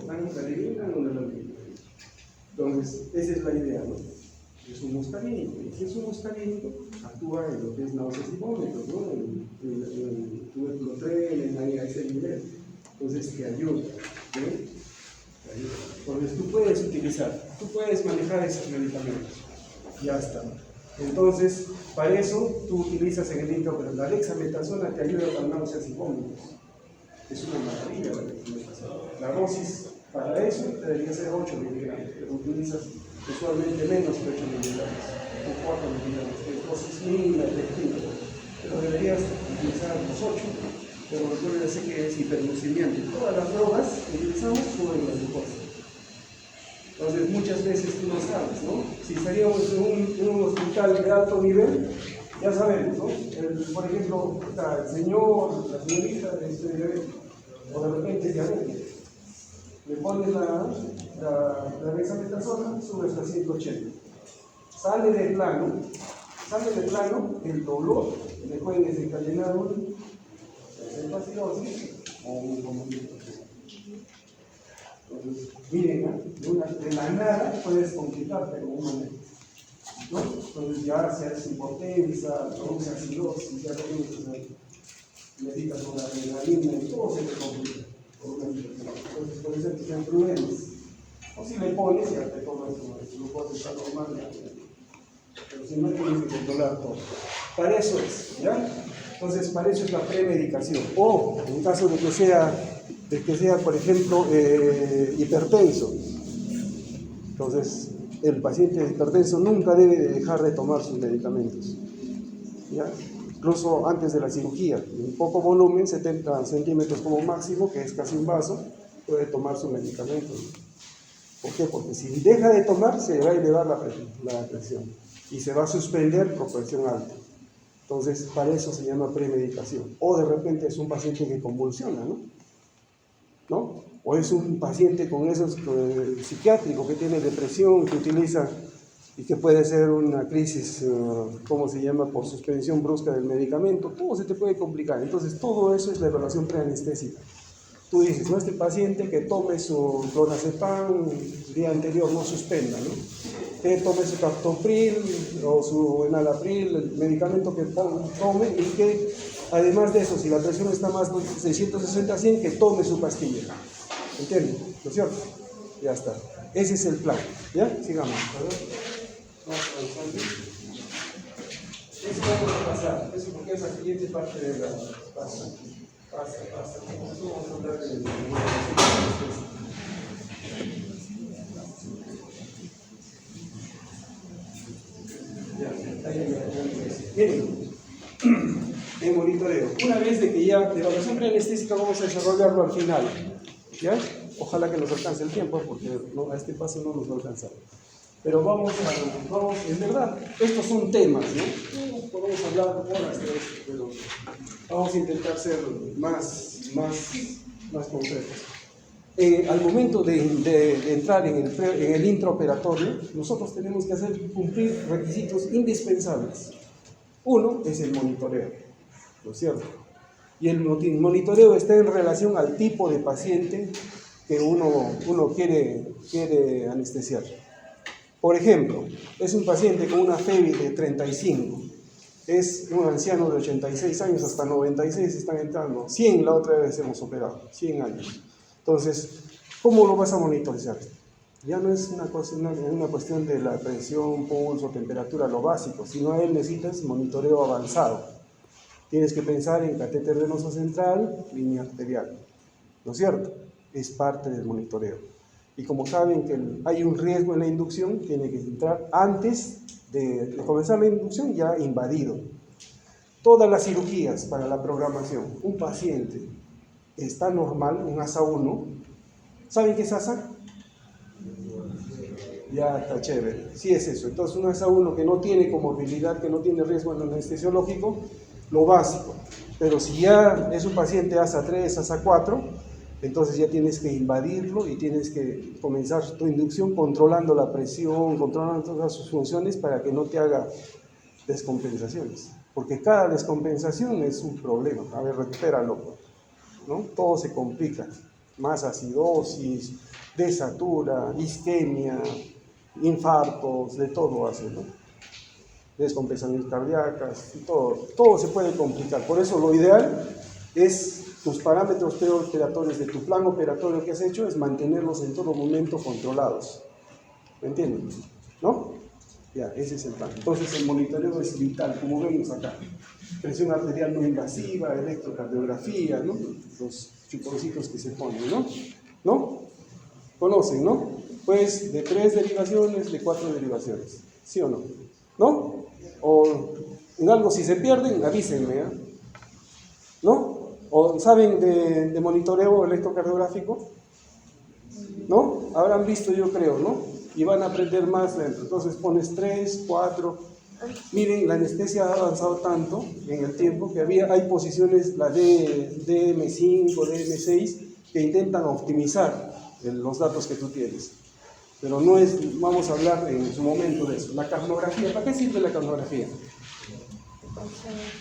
¿Están adivinando o no lo adivinan? Entonces, esa es la idea, ¿no? Es un muscarínico. Y si es un muscarínico, actúa en lo que es náuseas y vómitos, ¿no? En tubérculo 3, a ese nivel. Entonces, te ayuda, ¿no? Te ayuda. Entonces, tú puedes manejar esos medicamentos. Ya está. Entonces, para eso, tú utilizas en el intraoperatorio. La dexametasona te ayuda para náuseas y vómitos. Es una maravilla la dexametasona. La dosis para eso debería ser 8 miligramos, pero utilizas usualmente menos que 8 miligramos, o 4 miligramos, que es dosis mínima efectiva, pero deberías utilizar los 8. Pero recuerden que es hiperglucemiante. Todas las drogas que utilizamos suben la glucosa. Entonces, muchas veces tú no sabes, ¿no? Si estaríamos en un hospital de alto nivel, ya sabemos, ¿no? Por ejemplo, el señor, la señorita de diabético, o de repente es diabético. Le pones la dexametasona, sube hasta 180. Sale de plano, el dolor le puede desencadenar un acidosis o un comunicación. Entonces, miren, de la nada puedes complicarte con un manejo, ¿no? Entonces ya se hace hipotensa, produce acidosis, ya necesitas una adrenalina y todo se te complica. Entonces, por eso sean prudentes. O si le pones, ya te tomas tu glucosa, está normal, pero si no tienes que controlar todo. Para eso es, ¿ya? Entonces, para eso es la premedicación. O, en caso de que sea, por ejemplo, hipertenso. Entonces, el paciente hipertenso nunca debe dejar de tomar sus medicamentos, ¿ya? Incluso antes de la cirugía, en poco volumen, 70 centímetros como máximo, que es casi un vaso, puede tomar su medicamento. ¿Por qué? Porque si deja de tomar, se va a elevar la presión y se va a suspender por presión alta. Entonces, para eso se llama premedicación. O de repente es un paciente que convulsiona, ¿no? O es un paciente con esos psiquiátrico que tiene depresión, que utiliza y que puede ser una crisis, ¿cómo se llama?, por suspensión brusca del medicamento. Todo se te puede complicar. Entonces, todo eso es la evaluación preanestésica. Tú dices, no, este paciente que tome su clonazepam el día anterior, no suspenda, ¿no? Que tome su captopril o su enalapril, el medicamento que tome, y que además de eso, si la presión está más de 660-100, que tome su pastilla. ¿Entienden? ¿No es cierto? Ya está. Ese es el plan. ¿Ya? Sigamos. Vamos avanzando. Eso vamos a pasar. Eso porque es la siguiente parte de la pasa. Eso vamos a hablar de Miren, en monitoreo. Una vez de que ya la evaluación preanestésica vamos a desarrollarlo al final, ¿ya? Ojalá que nos alcance el tiempo, porque a este paso no nos va a alcanzar. Pero vamos, en verdad, estos son temas, ¿no? Podemos hablar horas de esto, pero vamos a intentar ser más concretos. Al momento de entrar en el intraoperatorio, nosotros tenemos que cumplir requisitos indispensables. Uno es el monitoreo, ¿no es cierto? Y el monitoreo está en relación al tipo de paciente que uno quiere anestesiar. Por ejemplo, es un paciente con una FEBI de 35, es un anciano de 86 años hasta 96 están entrando, 100 la otra vez hemos operado, 100 años. Entonces, ¿cómo lo vas a monitorizar? Ya no es una cuestión de la presión, pulso, temperatura, lo básico, sino a él necesitas monitoreo avanzado. Tienes que pensar en catéter venoso central, línea arterial, ¿no es cierto? Es parte del monitoreo. Y como saben que hay un riesgo en la inducción, tiene que entrar antes de comenzar la inducción ya invadido. Todas las cirugías para la programación, un paciente está normal, un ASA1, ¿saben qué es ASA? Ya está chévere, sí es eso. Entonces un ASA1 que no tiene comorbilidad, que no tiene riesgo anestesiológico, lo básico. Pero si ya es un paciente ASA3, ASA4, entonces ya tienes que invadirlo y tienes que comenzar tu inducción controlando la presión, controlando todas sus funciones para que no te haga descompensaciones. Porque cada descompensación es un problema. A ver, recupéralo, ¿no? Todo se complica. Más acidosis, desatura, isquemia, infartos, de todo hace, ¿no? Descompensaciones cardíacas, todo se puede complicar. Por eso lo ideal es tus parámetros preoperatorios de tu plan operatorio que has hecho, es mantenerlos en todo momento controlados. ¿Me entienden? ¿No? Ya, ese es el plan. Entonces el monitoreo es vital, como vemos acá. Presión arterial no invasiva, electrocardiografía, ¿no? Los chuponcitos que se ponen, ¿no? ¿No? ¿Conocen, no? Pues de 3 derivaciones, de 4 derivaciones. ¿Sí o no? ¿No? O en algo si se pierden, avísenme, ¿eh? ¿No? ¿O saben de monitoreo electrocardiográfico? ¿No? Habrán visto, yo creo, ¿no? Y van a aprender más lento. Entonces pones 3, 4. Miren, la anestesia ha avanzado tanto en el tiempo que hay posiciones, la DM5, DM6, que intentan optimizar los datos que tú tienes. Pero no es, vamos a hablar en su momento de eso. La capnografía, ¿para qué sirve la capnografía?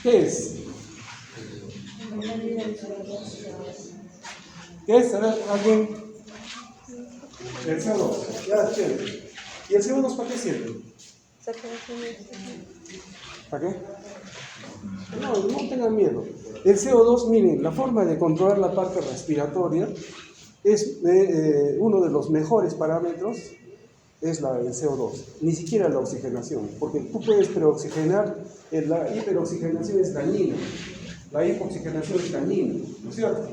¿Qué es? ¿Qué es? ¿Alguien? El CO2. Ya, chévere. ¿Y el CO2 para qué sirve? ¿Para qué? No tengan miedo. El CO2, miren, la forma de controlar la parte respiratoria es uno de los mejores parámetros, es el CO2, ni siquiera la oxigenación, porque tú puedes preoxigenar, la hiperoxigenación es dañina, la hipoxigenación es dañina, ¿no es cierto?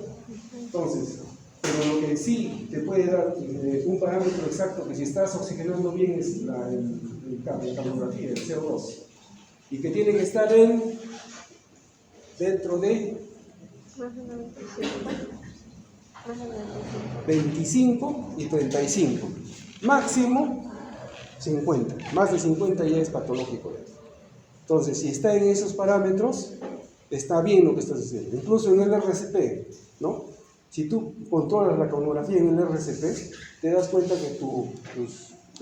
Entonces, pero lo que sí te puede dar un parámetro exacto que si estás oxigenando bien es la capnografía, el CO2, y que tiene que estar dentro de 25 y 35, máximo 50, más de 50 ya es patológico. Entonces, si está en esos parámetros, está bien lo que estás haciendo. Incluso en el RCP, ¿no? Si tú controlas la capnografía en el RCP, te das cuenta que tu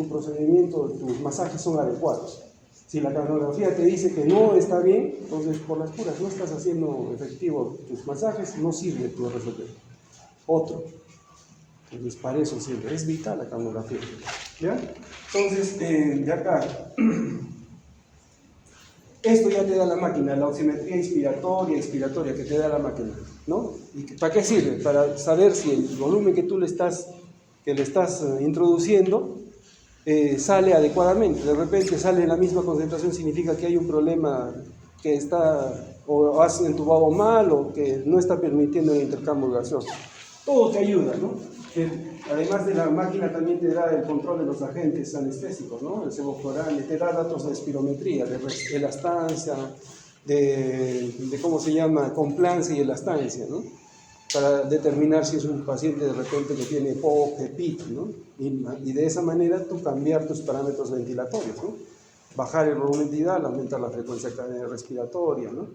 procedimiento, tus masajes son adecuados. Si la capnografía te dice que no está bien, entonces por las puras no estás haciendo efectivo tus masajes, no sirve tu RCP. Otro. Entonces, para eso sirve. Es vital la capnografía. ¿Ya? Entonces, de acá, esto ya te da la máquina, la oximetría expiratoria que te da la máquina, ¿no? ¿Y para qué sirve? Para saber si el volumen que tú le estás introduciendo sale adecuadamente. De repente sale en la misma concentración, significa que hay un problema que está o has entubado mal o que no está permitiendo el intercambio gaseoso. Todo te ayuda, ¿no? Además de la máquina también te da el control de los agentes anestésicos, ¿no? El sevoflurane, te da datos de espirometría, de elastancia, de cómo se llama, complancia y elastancia, ¿no? Para determinar si es un paciente de repente que tiene POC, PIT, ¿no? Y de esa manera tú cambiar tus parámetros ventilatorios, ¿no? Bajar el volumen tidal, aumentar la frecuencia respiratoria, ¿no?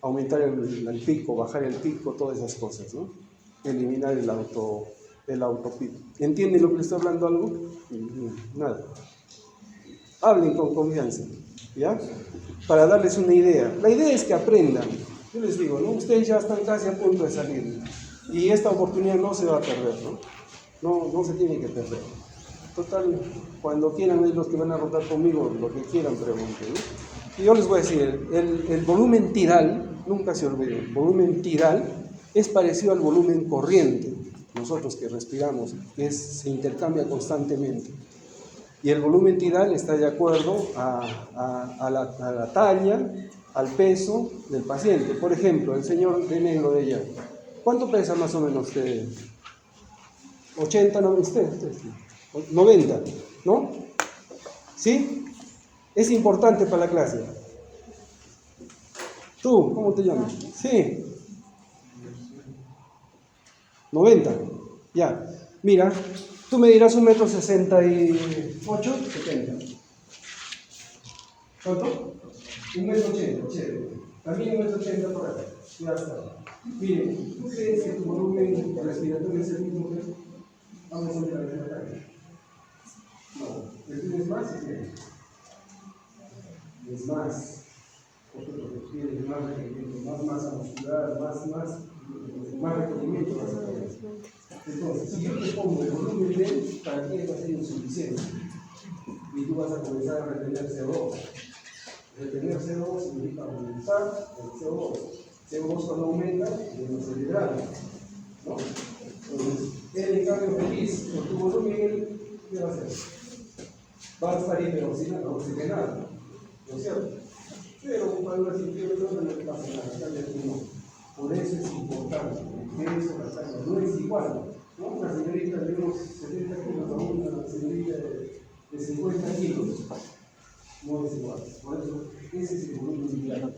Aumentar el pico, bajar el pico, todas esas cosas, ¿no? Eliminar el autopico. ¿Entienden lo que les estoy hablando algo? Nada. Hablen con confianza, ¿ya? Para darles una idea. La idea es que aprendan. Yo les digo, ¿no? Ustedes ya están casi a punto de salir y esta oportunidad no se va a perder, ¿no? No se tiene que perder. Total, cuando quieran es los que van a rotar conmigo, lo que quieran pregunten, ¿no? Y yo les voy a decir, el volumen tidal, nunca se olviden, el volumen tidal es parecido al volumen corriente. nosotros que respiramos, se intercambia constantemente. Y el volumen tidal está de acuerdo a la talla, al peso del paciente. Por ejemplo, el señor de negro de allá, ¿cuánto pesa más o menos usted? 80, ¿no? Usted, 90, ¿no? ¿Sí? Es importante para la clase. ¿Tú, cómo te llamas? Sí. 90, ya. Mira, tú me dirás 1,68 m, 70. ¿Cuánto? 1,80 m, chévere. También 1,80 m por acá. Ya está. Miren, ¿tú crees que tu volumen respiratorio es el mismo que? Vamos a ver acá. No, ¿es más? Es más. Porque lo que tienes más requerimiento, más masa muscular, más requerimiento vas a tener. Entonces, si yo te pongo el volumen de, para ti va a ser insuficiente. Y tú vas a comenzar a retener CO2. Retener CO2 significa aumentar el CO2. CO2 cuando aumenta, menos el hidrato, ¿no? Entonces, él en cambio feliz, con tu volumen, ¿qué va a hacer? Va a estar hiperoxigenado, ¿no es cierto? Pero cuando la sintió no le pasa nada, cambia el pulmón. Por eso es importante, el peso, la talla, no es igual, ¿no? Una señorita de unos 70 kilos a una señorita de 50 kilos, no es igual. Por eso, ese es el volumen ideal,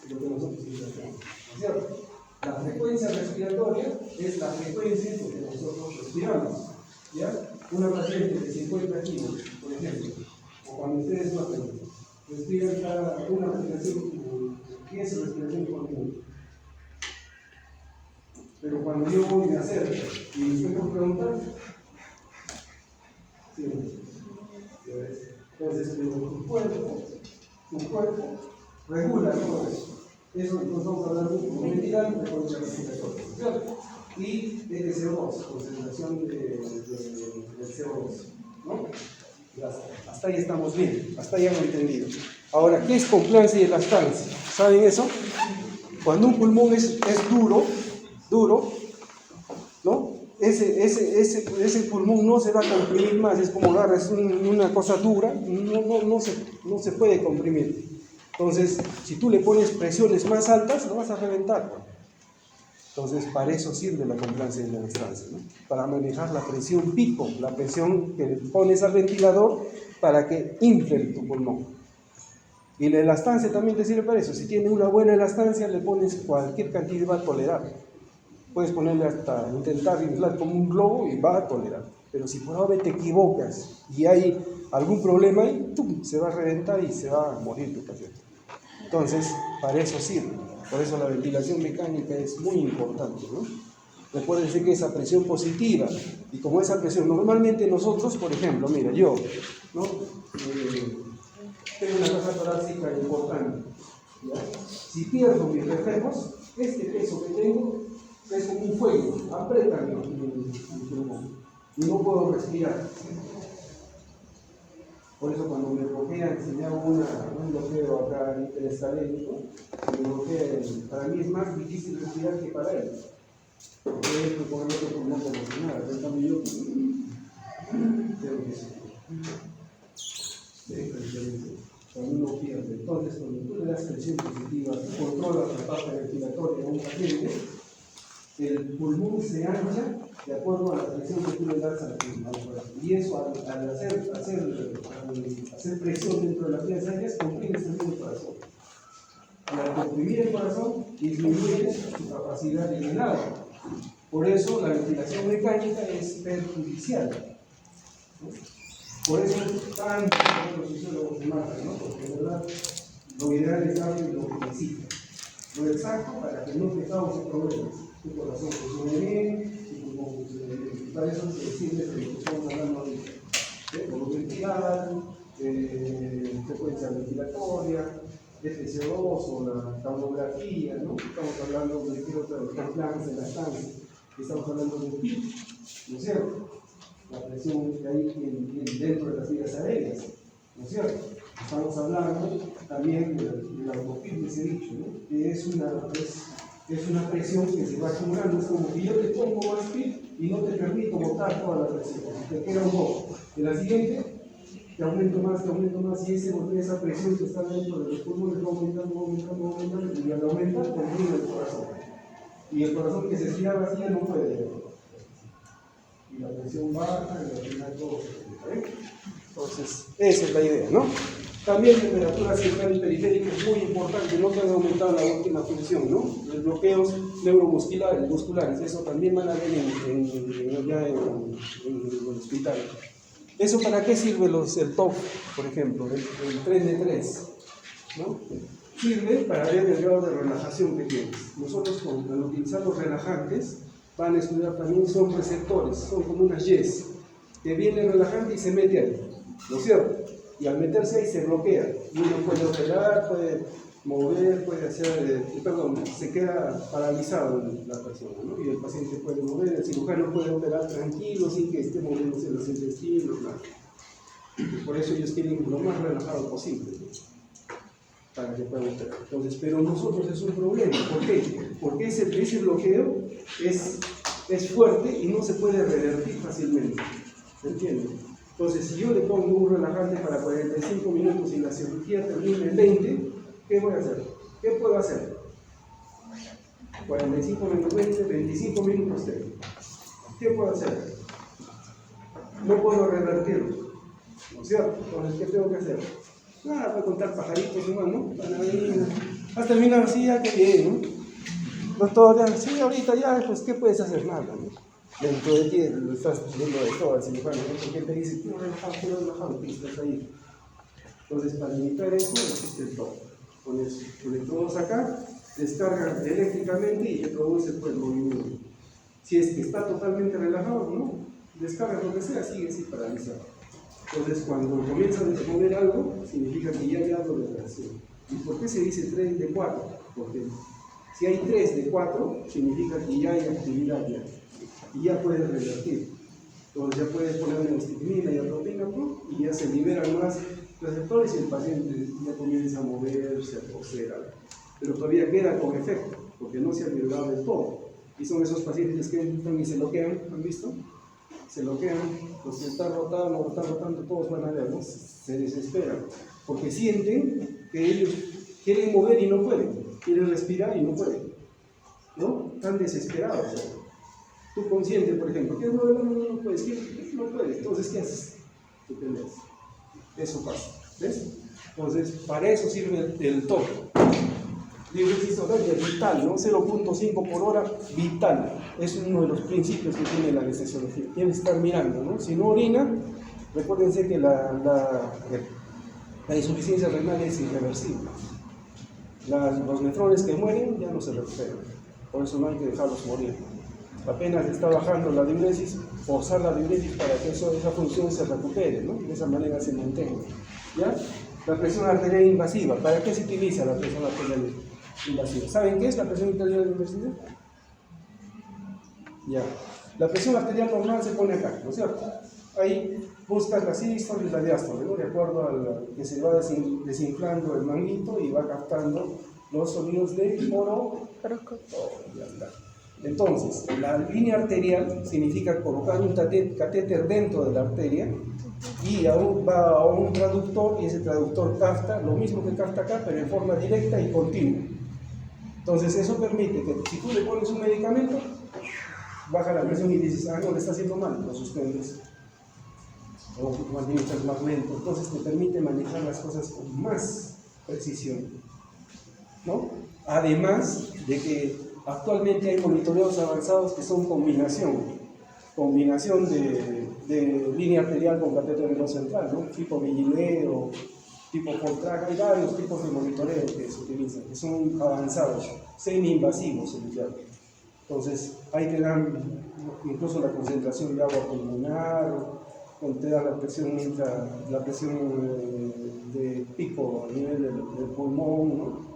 lo que nosotros necesitamos, ¿no es cierto? La frecuencia respiratoria es la frecuencia en que nosotros respiramos, ¿ya? Una paciente de 50 kilos, por ejemplo, o cuando ustedes noten, respiran cada una respiración, 10 respiraciones por minuto. Pero cuando yo voy a hacer y usted me pregunta, sí, entonces tu cuerpo regula todo eso. Eso entonces vamos a hablar de volumen tidal, frecuencia respiratoria, ¿cierto? Y de CO2, concentración del CO2, ¿no? Hasta ahí estamos bien, hasta ahí hemos entendido. Ahora, ¿qué es compliance y elastancia? ¿Saben eso? Cuando un pulmón es duro, ¿no? Ese pulmón no se va a comprimir más, es como agarras una cosa dura, no se puede comprimir. Entonces, si tú le pones presiones más altas, lo vas a reventar. Entonces, para eso sirve la compliance y la elastancia, ¿no? Para manejar la presión pico, la presión que le pones al ventilador para que infle tu pulmón. Y la elastancia también te sirve para eso. Si tiene una buena elastancia, le pones cualquier cantidad y va a tolerar. Puedes ponerle hasta intentar inflar como un globo y va a tolerar. Pero si por ahora te equivocas y hay algún problema ahí, ¡tum!, se va a reventar y se va a morir tu paciente. Entonces, para eso sirve. Por eso la ventilación mecánica es muy importante, ¿no? Recuérdense que esa presión positiva, y como esa presión, normalmente nosotros, por ejemplo, mira, yo, ¿no? Tengo una caja torácica importante, ¿ya? Si pierdo mis reflejos, este peso que tengo es como un fuego, aprieta mi pulmón y no puedo respirar. Por eso cuando me bloquean, si me hago un bloqueo acá interestalénico, me bloquea, para mí es más difícil respirar que para él. Porque él puede poner otro pulmón como si nada, pero también yo tengo que cuando uno pierde. Entonces, cuando tú le das presión positiva, tú controlas la parte respiratoria a un paciente, el pulmón se ancha de acuerdo a la presión que tú le das al corazón. Y eso, al hacer presión dentro de las vías aéreas, comprimes también el corazón. Al comprimir el corazón, disminuye su capacidad de llenado. Por eso, la ventilación mecánica es perjudicial, ¿no? Por eso, tanto los fisiólogos se matan, ¿no? Porque en verdad, lo ideal es darle lo que necesita. Lo exacto para que no te cause problemas. Tu corazón funcione bien, tu pulmón funcione bien. Y para eso se sirve de lo que estamos hablando ahorita. Volumen tidal, frecuencia ventilatoria, FCO2 o la taurografía, ¿no? Estamos hablando de qué otra compliance, elastancia. Estamos hablando de PIB, ¿no es cierto? La presión que hay dentro de las vías aéreas, ¿no es cierto? Estamos hablando también de la autopista, les he dicho, ¿no? Que es Es una presión que se va acumulando, es como que yo te pongo más speed y no te permito botar toda la presión, te queda un poco. En la siguiente, te aumento más, y esa presión que está dentro de los pulmones va aumentando, y al aumentar termina el corazón. Y el corazón que se estira vacío no puede. Y la presión baja, y al final todo se quita. Entonces, esa es la idea, ¿no? También la temperatura central y periférica es muy importante, no que han aumentado la última función, ¿no? Los bloqueos musculares, eso también van a ver ya en el hospital. ¿Eso para qué sirve el TOF, por ejemplo, el 3 de 3? ¿No? Sirve para ver el grado de relajación que tienes. Nosotros, al utilizar los relajantes, van a estudiar también, son receptores, son como unas yes, que viene relajante y se mete ahí, ¿no es cierto? Y al meterse ahí se bloquea, y uno puede operar, puede mover, puede hacer, se queda paralizado la persona, ¿no? Y el paciente puede mover, el cirujano puede operar tranquilo, sin que esté moviéndose los intestinos, nada. Por eso ellos quieren lo más relajado posible, ¿no? Para que puedan operar. Entonces, pero nosotros es un problema. ¿Por qué? Porque ese bloqueo es fuerte y no se puede revertir fácilmente. ¿Se entiende? Entonces, si yo le pongo un relajante para 45 minutos y la cirugía termina en 20, ¿qué voy a hacer? ¿Qué puedo hacer? 45 menos 20, 25 minutos tengo. ¿Qué puedo hacer? No puedo revertirlo, ¿no es cierto? Entonces, ¿qué tengo que hacer? Nada, voy a contar pajaritos igual, ¿no? Van a venir, has terminado así, ya que bien, ¿no? Doctor, ya, sí, ahorita ya, pues, ¿qué puedes hacer? Nada, ¿no? Dentro de ti lo estás viendo de todo al cirujano, ¿no? Porque él te dice, quiero relajado, y estás ahí. Entonces, para evitar eso, existe el TOF. Pones electrodos acá, descargan eléctricamente y te produce pues, movimiento. Si es que está totalmente relajado, no, descarga lo que sea, sigue así paralizado. Entonces, cuando comienza a mover algo, significa que ya hay algo de reacción. ¿Y por qué se dice 3 de 4? Porque si hay 3 de 4, significa que ya hay actividad ya. Y ya puedes revertir. Entonces ya puedes poner neostigmina y atropina, y ya se liberan más receptores y el paciente ya comienza a moverse, a toser algo. Pero todavía queda con efecto, porque no se ha liberado del todo. Y son esos pacientes que entran y se bloquean, ¿han visto? Se bloquean, los que están rotando, todos van a ver, ¿no? Se desesperan, porque sienten que ellos quieren mover y no pueden, quieren respirar y no pueden, ¿no? Están desesperados, ¿no? Tú consciente, por ejemplo, ¿quieres mover? No puedes, no puedes, entonces, ¿qué haces? Te peleas. Eso pasa, ¿ves? Entonces, para eso sirve el TOF. Diuresis horaria vital, ¿no? 0.5 por hora, vital. Es uno de los principios que tiene la anestesiología. Tienes que estar mirando, ¿no? Si no orina, recuérdense que la insuficiencia renal es irreversible. Los nefrones que mueren ya no se recuperan. Por eso no hay que dejarlos morir. Apenas está bajando la diuresis, forzar la diuresis para que esa función se recupere, ¿no? De esa manera se mantenga. ¿Ya? La presión arterial invasiva. ¿Para qué se utiliza la presión arterial invasiva? ¿Saben qué es la presión arterial invasiva? Ya. La presión arterial normal se pone acá, ¿no es cierto? Ahí buscas la sístole y la diástole, ¿no? De acuerdo a que se va desinflando el manguito y va captando los sonidos de oro. Entonces, la línea arterial significa colocar un catéter dentro de la arteria y va a un traductor y ese traductor capta lo mismo que capta acá, pero en forma directa y continua. Entonces, eso permite que si tú le pones un medicamento, baja la presión y dices, no, le está haciendo mal, lo suspendes. O más bien estás más lento. Entonces, te permite manejar las cosas con más precisión, ¿no? Además de que actualmente hay monitoreos avanzados que son combinación de línea arterial con catéter venoso central, ¿no? Tipo Vigilé o tipo Voltrac. Hay varios tipos de monitoreo que se utilizan, que son avanzados, semi-invasivos se les llama. Entonces, ahí te dan incluso la concentración de agua pulmonar, te da la presión de pico a nivel del pulmón, ¿no?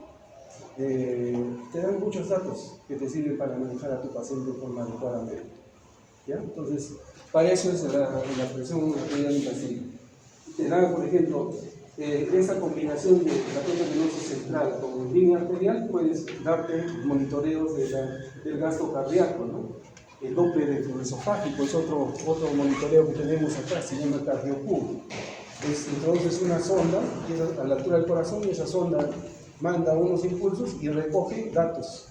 Te dan muchos datos que te sirven para manejar a tu paciente de forma adecuadamente. ¿Ya? Entonces, para eso es la presión arterial invasiva. Te dan, por ejemplo, esa combinación de catéter venoso central con línea arterial puedes darte monitoreos del gasto cardíaco, ¿no? El Doppler esofágico es otro monitoreo que tenemos acá, se llama CardioQ. Introduces una sonda que es a la altura del corazón y esa sonda manda unos impulsos y recoge datos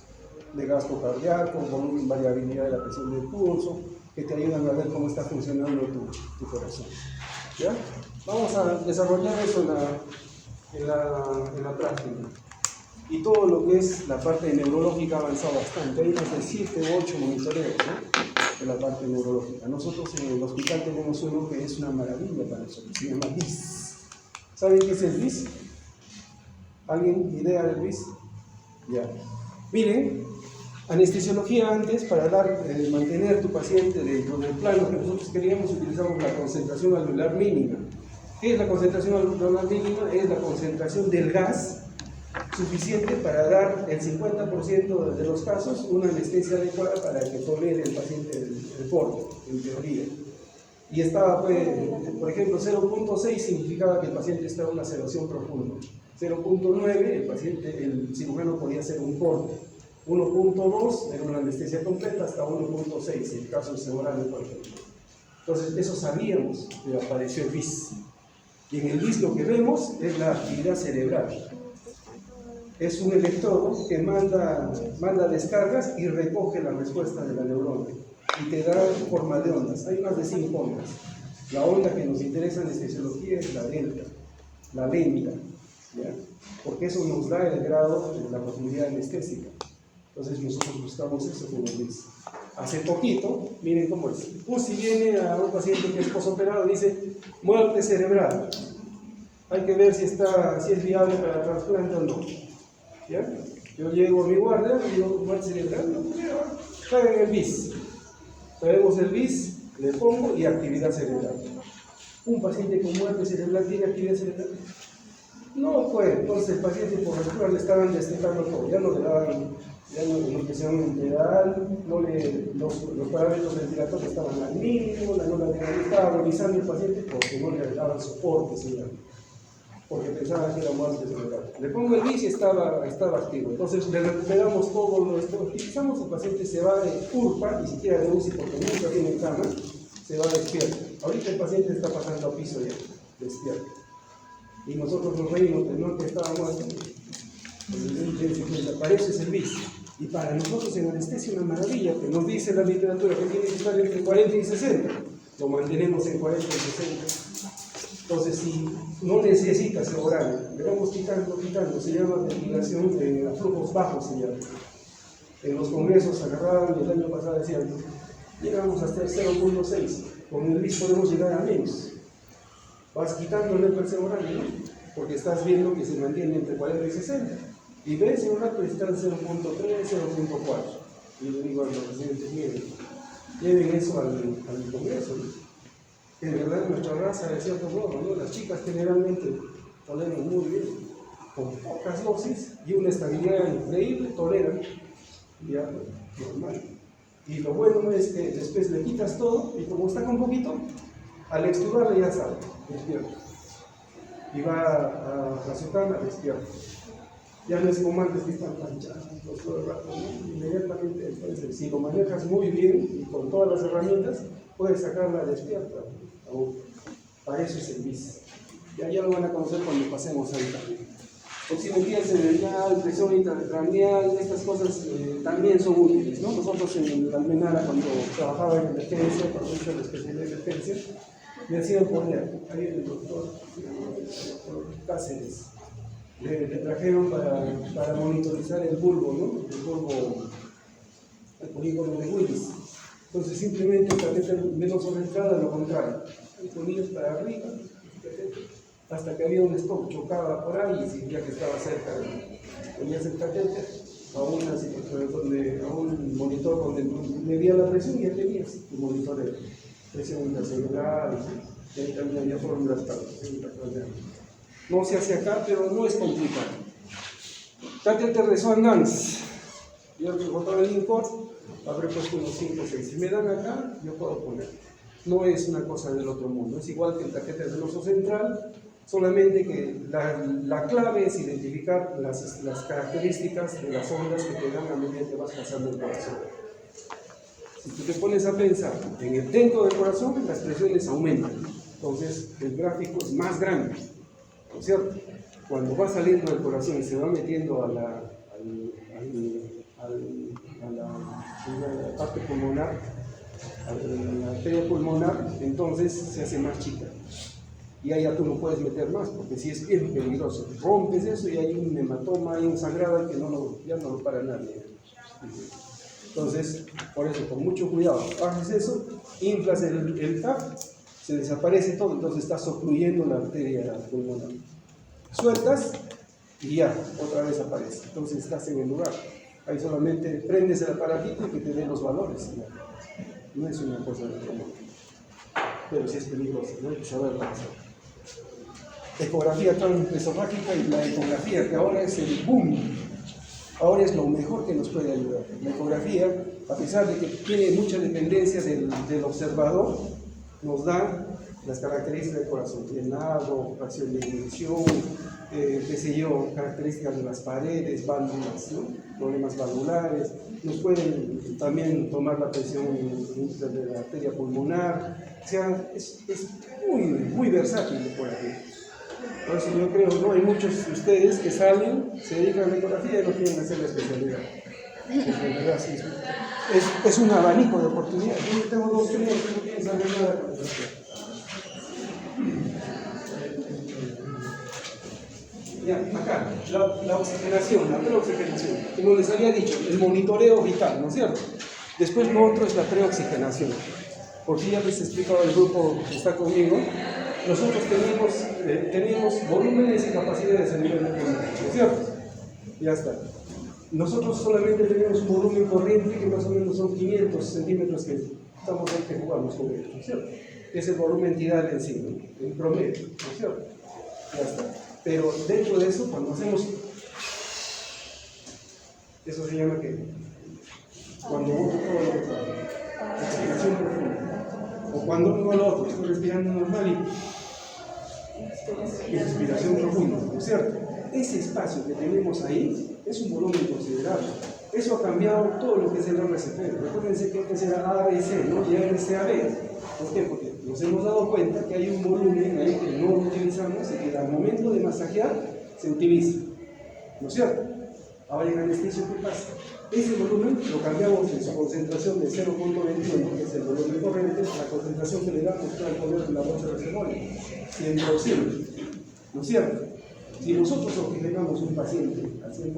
de gasto cardíaco, volumen, variabilidad de la presión del pulso, que te ayudan a ver cómo está funcionando tu corazón. ¿Ya? Vamos a desarrollar eso en la práctica. Y todo lo que es la parte neurológica ha avanzado bastante. Hay más de 7 u 8 monitoreos, ¿no?, de la parte neurológica. Nosotros en el hospital tenemos uno que es una maravilla para nosotros, se llama BIS. ¿Saben qué es el BIS? ¿Alguien idea del BIS? Ya. Miren, anestesiología antes, para mantener tu paciente dentro del plano que nosotros queríamos, utilizamos la concentración alveolar mínima. ¿Qué es la concentración alveolar mínima? Es la concentración del gas suficiente para dar el 50% de los casos una anestesia adecuada para que tolere el paciente el porte, en teoría. Y estaba, pues, por ejemplo, 0.6 significaba que el paciente estaba en una sedación profunda. 0.9 el cirujano podía hacer un corte. 1.2 era una anestesia completa, hasta 1.6 en el caso de Seborano, por ejemplo. Entonces, eso sabíamos que apareció el BIS. Y en el BIS lo que vemos es la actividad cerebral. Es un electrodo que manda descargas y recoge la respuesta de la neurona y te da forma de ondas. Hay más de 5 ondas. La onda que nos interesa en anestesiología es la delta, la lenta, ¿ya? Porque eso nos da el grado de la profundidad anestésica. Entonces nosotros buscamos eso como BIS. Hace poquito, miren cómo es. Si viene a un paciente que es posoperado y dice muerte cerebral, hay que ver si es viable para trasplante o no. ¿Ya? Yo llego a mi guardia y digo, muerte cerebral, no creo, traigan el BIS. Traemos el BIS, le pongo y actividad cerebral. ¿Un paciente con muerte cerebral tiene actividad cerebral? No fue. Entonces el paciente por altura le estaban destetando todo, ya no le daban, ya no le pusieron un pedal, los parámetros ventilatorios estaban al mínimo, la no estaba revisando el paciente porque no le daban soporte, señor, porque pensaban que era muerte cerebral. Le pongo el BIS y estaba activo. Entonces le recuperamos todo lo que utilizamos, el paciente se va de URPA, ni siquiera de UCI porque nunca tiene cama, se va despierto. Ahorita el paciente está pasando a piso ya, despierto. Y nosotros nos reímos de no que estaba muerto. Para eso es el BIS. Y para nosotros en anestesia una maravilla, que nos dice la literatura que tiene que estar entre 40 y 60. Lo mantenemos en 40 y 60. Entonces, si no necesita Seborano, le vamos quitando, se llama ventilación a flujos bajos, se llama. En los congresos agarraban, el año pasado decían, llegamos hasta el 0.6, con el BIS podemos llegar a menos. Vas quitándole el Seborano, ¿no? Porque estás viendo que se mantiene entre 40 y 60. Y ves en un rato está en 0.3, 0.4. Y le digo a los residentes, miren, lleven eso al congreso, ¿no? Que de verdad nuestra raza, de cierto modo, ¿no? Las chicas generalmente toleran muy bien, con pocas dosis y una estabilidad increíble, toleran, ya, normal. Y lo bueno es que después le quitas todo y como está con poquito, al extubarle ya sale, despierta. Y va a su cama, despierta. Ya no es como antes que están planchados todo el rato, ¿no? Inmediatamente, entonces, si lo manejas muy bien y con todas las herramientas, puedes sacarla despierta. Para eso es el BIS. Ya lo van a conocer cuando pasemos ahí también. Oximetría cerebral, presión intracraneal, estas cosas también son útiles, ¿no? Nosotros en la Almenara, cuando trabajaba en emergencia, cuando hice la especialidad de emergencia, me hacían poner, ahí el doctor Cáceres, le trajeron para monitorizar el bulbo, ¿no? El polígono de Willis. Entonces simplemente el catéter venoso de entrada lo contrario. Y ponías para arriba, hasta que había un stop, chocaba por ahí y sentía que estaba cerca. Ponías el catéter a un monitor donde medía la presión y ya tenías tu monitor de presión intracelular y ahí también había fórmulas para presión intracraneal. No se hace acá, pero no es complicado. Catéter de Swan-Ganz. Yo que botaba el import, habré puesto unos 5 o 6. Si me dan acá, yo puedo poner. No es una cosa del otro mundo. Es igual que el catéter venoso central, Solamente que la clave es identificar las características de las ondas que te dan a medida que vas pasando el corazón. Si tú te pones a pensar dentro del corazón, las presiones aumentan. Entonces, el gráfico es más grande, ¿no es cierto? Cuando va saliendo del corazón y se va metiendo a la parte pulmonar, a la arteria pulmonar, entonces se hace más chica. Y ahí ya tú no puedes meter más, porque si es bien peligroso. Rompes eso y hay un hematoma, hay un sangrado que ya no lo para nadie. Entonces, por eso, con mucho cuidado, haces eso, inflas el TAP, se desaparece todo, entonces estás ocluyendo la arteria pulmonar. Sueltas y ya, otra vez aparece. Entonces estás en el lugar. Ahí solamente prendes el aparatito y que te dé los valores. No es una cosa de otro mundo. Pero sí es peligroso, ¿no? Hay que saber qué hacer. Ecografía transesofágica y la ecografía, que ahora es el boom. Ahora es lo mejor que nos puede ayudar. La ecografía, a pesar de que tiene mucha dependencia del observador, nos da las características del corazón, llenado, fracción de ignición, características de las paredes, válvulas, ¿no? Problemas valvulares. Nos pueden también tomar la presión de la arteria pulmonar. O sea, es muy versátil la ecografía. Por eso yo creo, ¿no? Hay muchos de ustedes que salen, se dedican a la ecografía y no quieren hacer la especialidad. En verdad, sí, es un abanico de oportunidades. Yo tengo 2 clientes que no quieren saber nada de ecografía. Ya, acá, la oxigenación, la preoxigenación. Como les había dicho, el monitoreo vital, ¿no es cierto? Después lo otro es la preoxigenación. Porque ya les he explicado al grupo que está conmigo, nosotros tenemos volúmenes y capacidades a nivel de pulmón, ¿no es cierto? Ya está. Nosotros solamente tenemos un volumen corriente que más o menos son 500 centímetros que estamos ahí que jugamos con ellos, ¿no es cierto? Es el volumen tidal en sí, ¿no? En promedio, ¿no es cierto? Ya está. Pero dentro de eso, cuando hacemos, eso se llama que cuando uno todo lo que trabaja, respiración profunda, o cuando uno lo otro, estoy respirando normal y respiración profunda, ¿no es cierto? Ese espacio que tenemos ahí es un volumen considerable. Eso ha cambiado todo lo que es el RCP. Recuérdense que antes era ABC, ¿no? Y ahora es CAB. ¿Por qué? Porque nos hemos dado cuenta que hay un volumen ahí que no lo utilizamos y que al momento de masajear se utiliza, ¿no es cierto? Ahora en anestesia, ¿qué pasa? Ese volumen lo cambiamos en su concentración de 0.21, que es el volumen corriente, la concentración que le damos al poner de la bolsa de cebolla, 100%, ¿no es cierto? Si nosotros oxigenamos un paciente al 100%,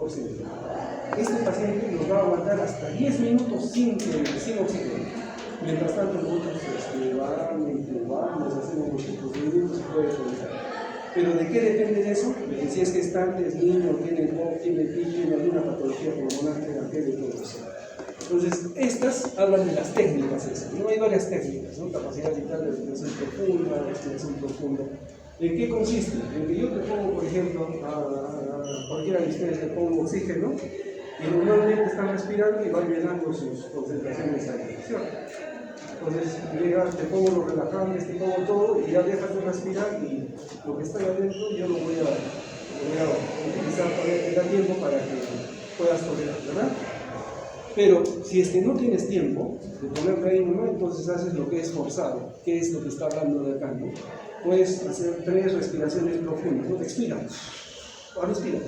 este paciente nos va a aguantar hasta 10 minutos sin oxígeno. Mientras tanto, nosotros intubamos, hacemos nuestros procedimientos y puede conectar. ¿Pero de qué depende eso? De que si es gestante, es niño, tiene TOC, tiene PIB, tiene alguna patología pulmonar, tiene arteria y todo eso. Entonces, estas hablan de las técnicas, ¿no? Hay varias técnicas, ¿no? Capacidad vital de respiración profunda. ¿En qué consiste? En que yo te pongo, por ejemplo, a cualquiera de ustedes le pongo oxígeno y normalmente están respirando y van llenando sus concentraciones ahí, ¿cierto? Entonces, te pongo los relajantes, te pongo todo y ya dejas de respirar y lo que está ahí adentro yo lo voy a utilizar para que te da tiempo para que puedas tolerar, ¿verdad? Pero si es que no tienes tiempo de ponerlo ahí nomás, entonces haces lo que es forzado, que es lo que está hablando de acá, ¿no? Puedes hacer 3 respiraciones profundas, ¿no? Expira. Ahora respira.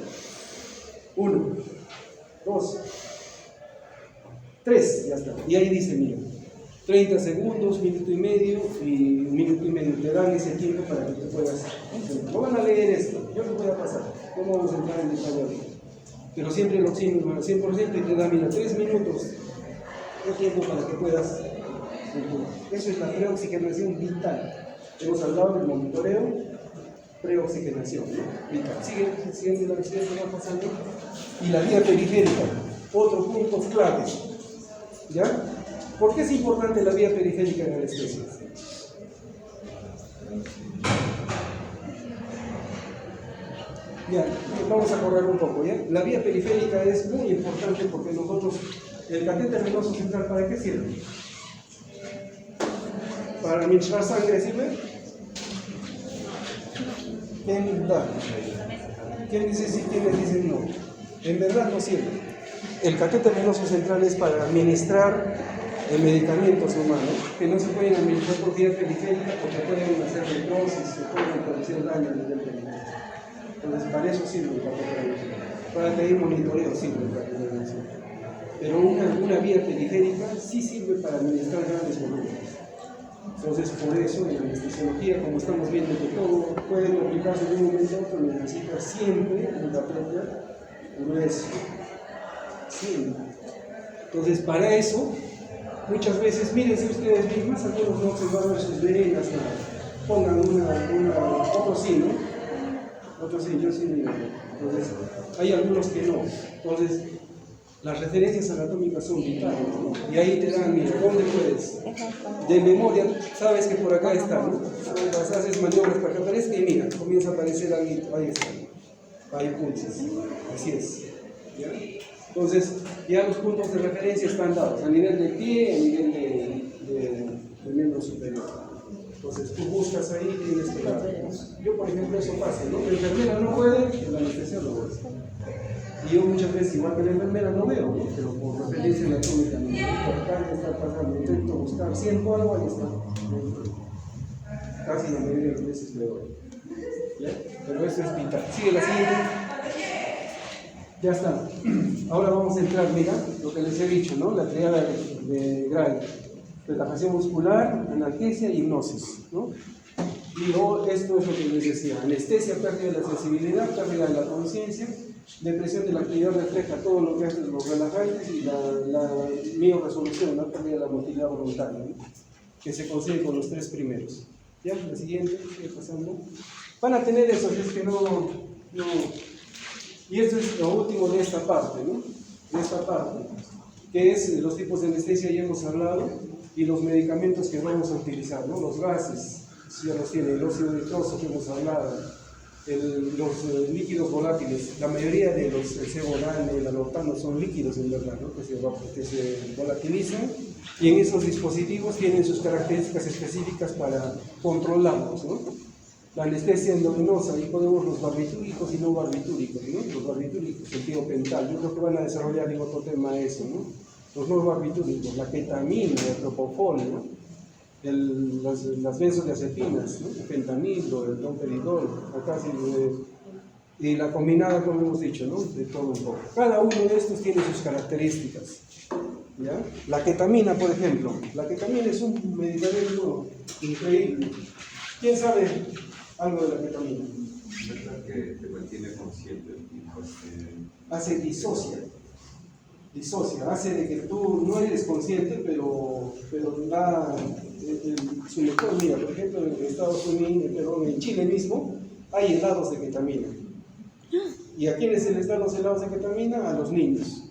1, 2, 3, ya está. Y ahí dice, mira, 30 segundos, minuto y medio, te dan ese tiempo para que te puedas concentrar. No van a leer esto, yo les voy a pasar, no vamos a entrar en detalle ahorita. Pero siempre el oxígeno al 100% y te da, mira, 3 minutos de tiempo para que puedas. Eso es la preoxigenación vital. Hemos hablado del monitoreo, preoxigenación, ¿no? Vital. Sigue la que va pasando. Y la vía periférica, otro punto clave. ¿Ya? ¿Por qué es importante la vía periférica en anestesia? Ya, vamos a correr un poco, ¿ya? La vía periférica es muy importante porque nosotros, el catéter venoso central, ¿para qué sirve? ¿Para administrar sangre sirve? ¿Quién da? ¿Quién dice sí? ¿Quiénes dicen no? En verdad no sirve. El catéter venoso central es para administrar medicamentos humanos que no se pueden administrar por vía periférica porque pueden hacer necrosis o pueden producir daño a nivel periférico. Entonces, para eso sirve el catéter venoso. Para pedir monitoreo sirve el catéter venoso. Pero una vía periférica sí sirve para administrar grandes volúmenes. Entonces, por eso en la anestesiología, como estamos viendo que todo puede complicarse de un momento a otro, necesita siempre un catéter grueso. Siempre. Entonces, para eso, muchas veces, mírense ustedes mismas, algunos no observaron sus venas, ¿no? Pongan otro sí, ¿no? Otro sí, yo sí miro. Entonces, hay algunos que no. Entonces, las referencias anatómicas son vitales, ¿no? Y ahí te dan, mira, ¿dónde puedes? De memoria, sabes que por acá está, ¿no? Haces maniobras para que aparezca y mira, comienza a aparecer ahí está, ¿no? Ahí pulsas, así es. ¿Ya? Entonces, ya los puntos de referencia están dados, a nivel de pie, a nivel de miembro superior. Entonces, tú buscas ahí y tienes que dar. Yo, por ejemplo, eso pasa, ¿no? La enfermera no puede, el anestesiólogo puede. Y yo muchas veces, igual que la enfermera, no veo, ¿no? Pero por referencia anatómica, ¿no? Por acá está pasando, intento buscar, siento algo, ahí está. Casi la mayoría de las veces le doy. ¿Ya? Pero eso es vital. Sigue la siguiente. Ya está. Ahora vamos a entrar, mira, lo que les he dicho, ¿no? La triada de Gray. Relajación muscular, analgesia y hipnosis, ¿no? Y luego esto es lo que les decía: anestesia, pérdida de la sensibilidad, pérdida de la conciencia, depresión de la actividad refleja, todo lo que hacen los relajantes, y la mioresolución, la pérdida de la motilidad voluntaria, ¿no? Que se consigue con los tres primeros. Ya, la siguiente, sigue pasando. Van a tener eso, es que no. Y esto es lo último de esta parte, ¿no? De esta parte, que es los tipos de anestesia, ya hemos hablado, y los medicamentos que vamos a utilizar, ¿no? Los gases, si ya los tiene, el óxido nitroso que hemos hablado, los líquidos volátiles. La mayoría de los cebolán, el alortano son líquidos en verdad, ¿no? que se volatilizan, y en esos dispositivos tienen sus características específicas para controlarlos, ¿no? La anestesia endovenosa, ahí podemos los barbitúricos y no barbitúricos, ¿no? Los barbitúricos, el tiopental, yo creo que van a desarrollar en otro tema eso, ¿no? Los no barbitúricos, la ketamina, el propofol, ¿no? Las benzodiazepinas, ¿no? El fentanilo, el domperidol, acá y la combinada, como hemos dicho, ¿no? De todo un poco. Cada uno de estos tiene sus características, ¿ya? La ketamina, por ejemplo, la ketamina es un medicamento increíble. ¿Quién sabe algo de la ketamina? ¿Verdad que te mantiene consciente? Hace disocia, hace de que tú no eres consciente, pero da su mejor. Mira, por ejemplo, en Estados Unidos, perdón, en Chile mismo, hay helados de ketamina. ¿Y a quiénes se les dan los helados de ketamina? A los niños.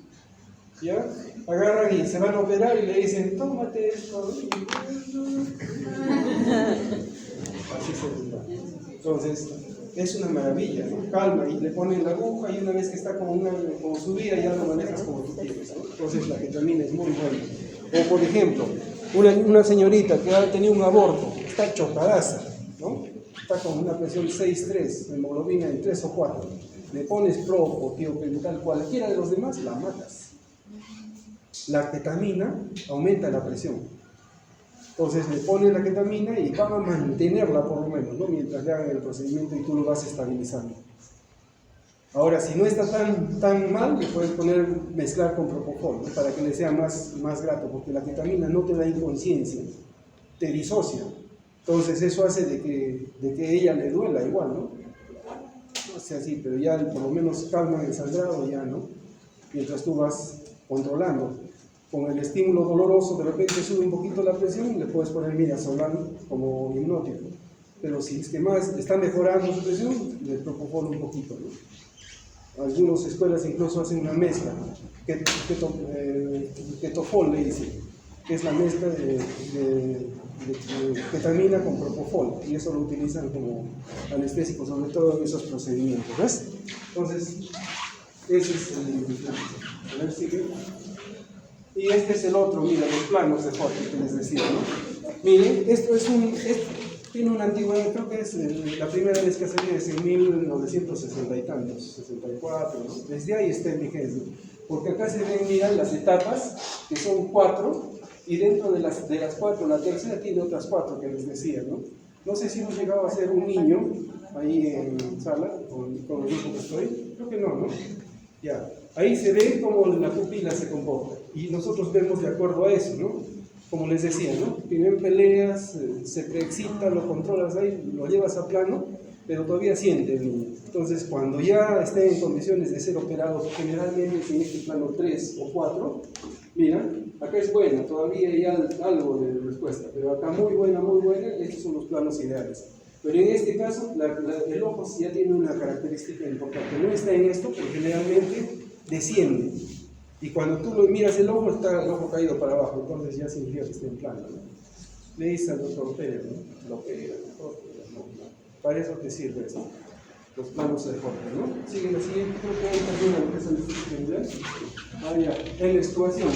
¿Ya? Agarran y se van a operar y le dicen, tómate esto. Así se les da. Entonces, es una maravilla, ¿no? Calma, y le ponen la aguja, y una vez que está como subida, ya lo manejas como tú quieres, ¿no? Entonces la ketamina es muy buena. O por ejemplo, una señorita que ha tenido un aborto, está chocadaza, ¿no? Está con una presión 6,3, hemoglobina en 3 o 4. Le pones propo, tiopental, cualquiera de los demás, la matas. La ketamina aumenta la presión. Entonces le pones la ketamina y van a mantenerla por lo menos, ¿no? Mientras le hagan el procedimiento y tú lo vas estabilizando. Ahora, si no está tan mal, le puedes mezclar con propofol, ¿no? Para que le sea más grato, porque la ketamina no te da inconsciencia, te disocia. Entonces eso hace de que ella le duela igual, ¿no? No sé así, pero ya por lo menos calma el sangrado ya, ¿no? Mientras tú vas controlando. Con el estímulo doloroso, de repente sube un poquito la presión y le puedes poner midazolam como hipnótico. Pero si es que más está mejorando su presión, le propofol un poquito, ¿no? Algunas escuelas incluso hacen una mezcla, ketofol le dicen, que es la mezcla de ketamina con propofol, y eso lo utilizan como anestésico, sobre todo en esos procedimientos, ¿ves? Entonces, ese es el... A ver, sigue. Y este es el otro, mira, los planos de Jorge que les decía, ¿no? Miren, esto Tiene una antigüedad, creo que es la primera vez que salió es en 1960 y tantos, 64, ¿no? Desde ahí está en vigencia. Porque acá se ven, miran las etapas, que son 4, y dentro de las 4, la tercera tiene otras 4 que les decía, ¿no? No sé si hemos llegado a ser un niño ahí en sala, con el grupo que estoy, creo que no, ¿no? Ya, ahí se ve cómo la pupila se comporta, y nosotros vemos de acuerdo a eso, ¿no? Como les decía, ¿no? Tienen peleas, se preexcita, lo controlas ahí, lo llevas a plano, pero todavía siente el niño. Entonces, cuando ya esté en condiciones de ser operado, generalmente es en este plano 3 o 4, mira, acá es buena, todavía hay algo de respuesta, pero acá muy buena, estos son los planos ideales. Pero en este caso, el ojo ya tiene una característica importante, no está en esto, pero generalmente desciende. Y cuando tú lo miras el ojo, está el ojo caído para abajo, entonces ya significa que está en plano, ¿no? Le dice al doctor Pérez, ¿no? Lo opera, no. Para eso te sirve esto, los planos de corte, ¿no? Sigue la siguiente, creo que hay también lo que es el en la extubación.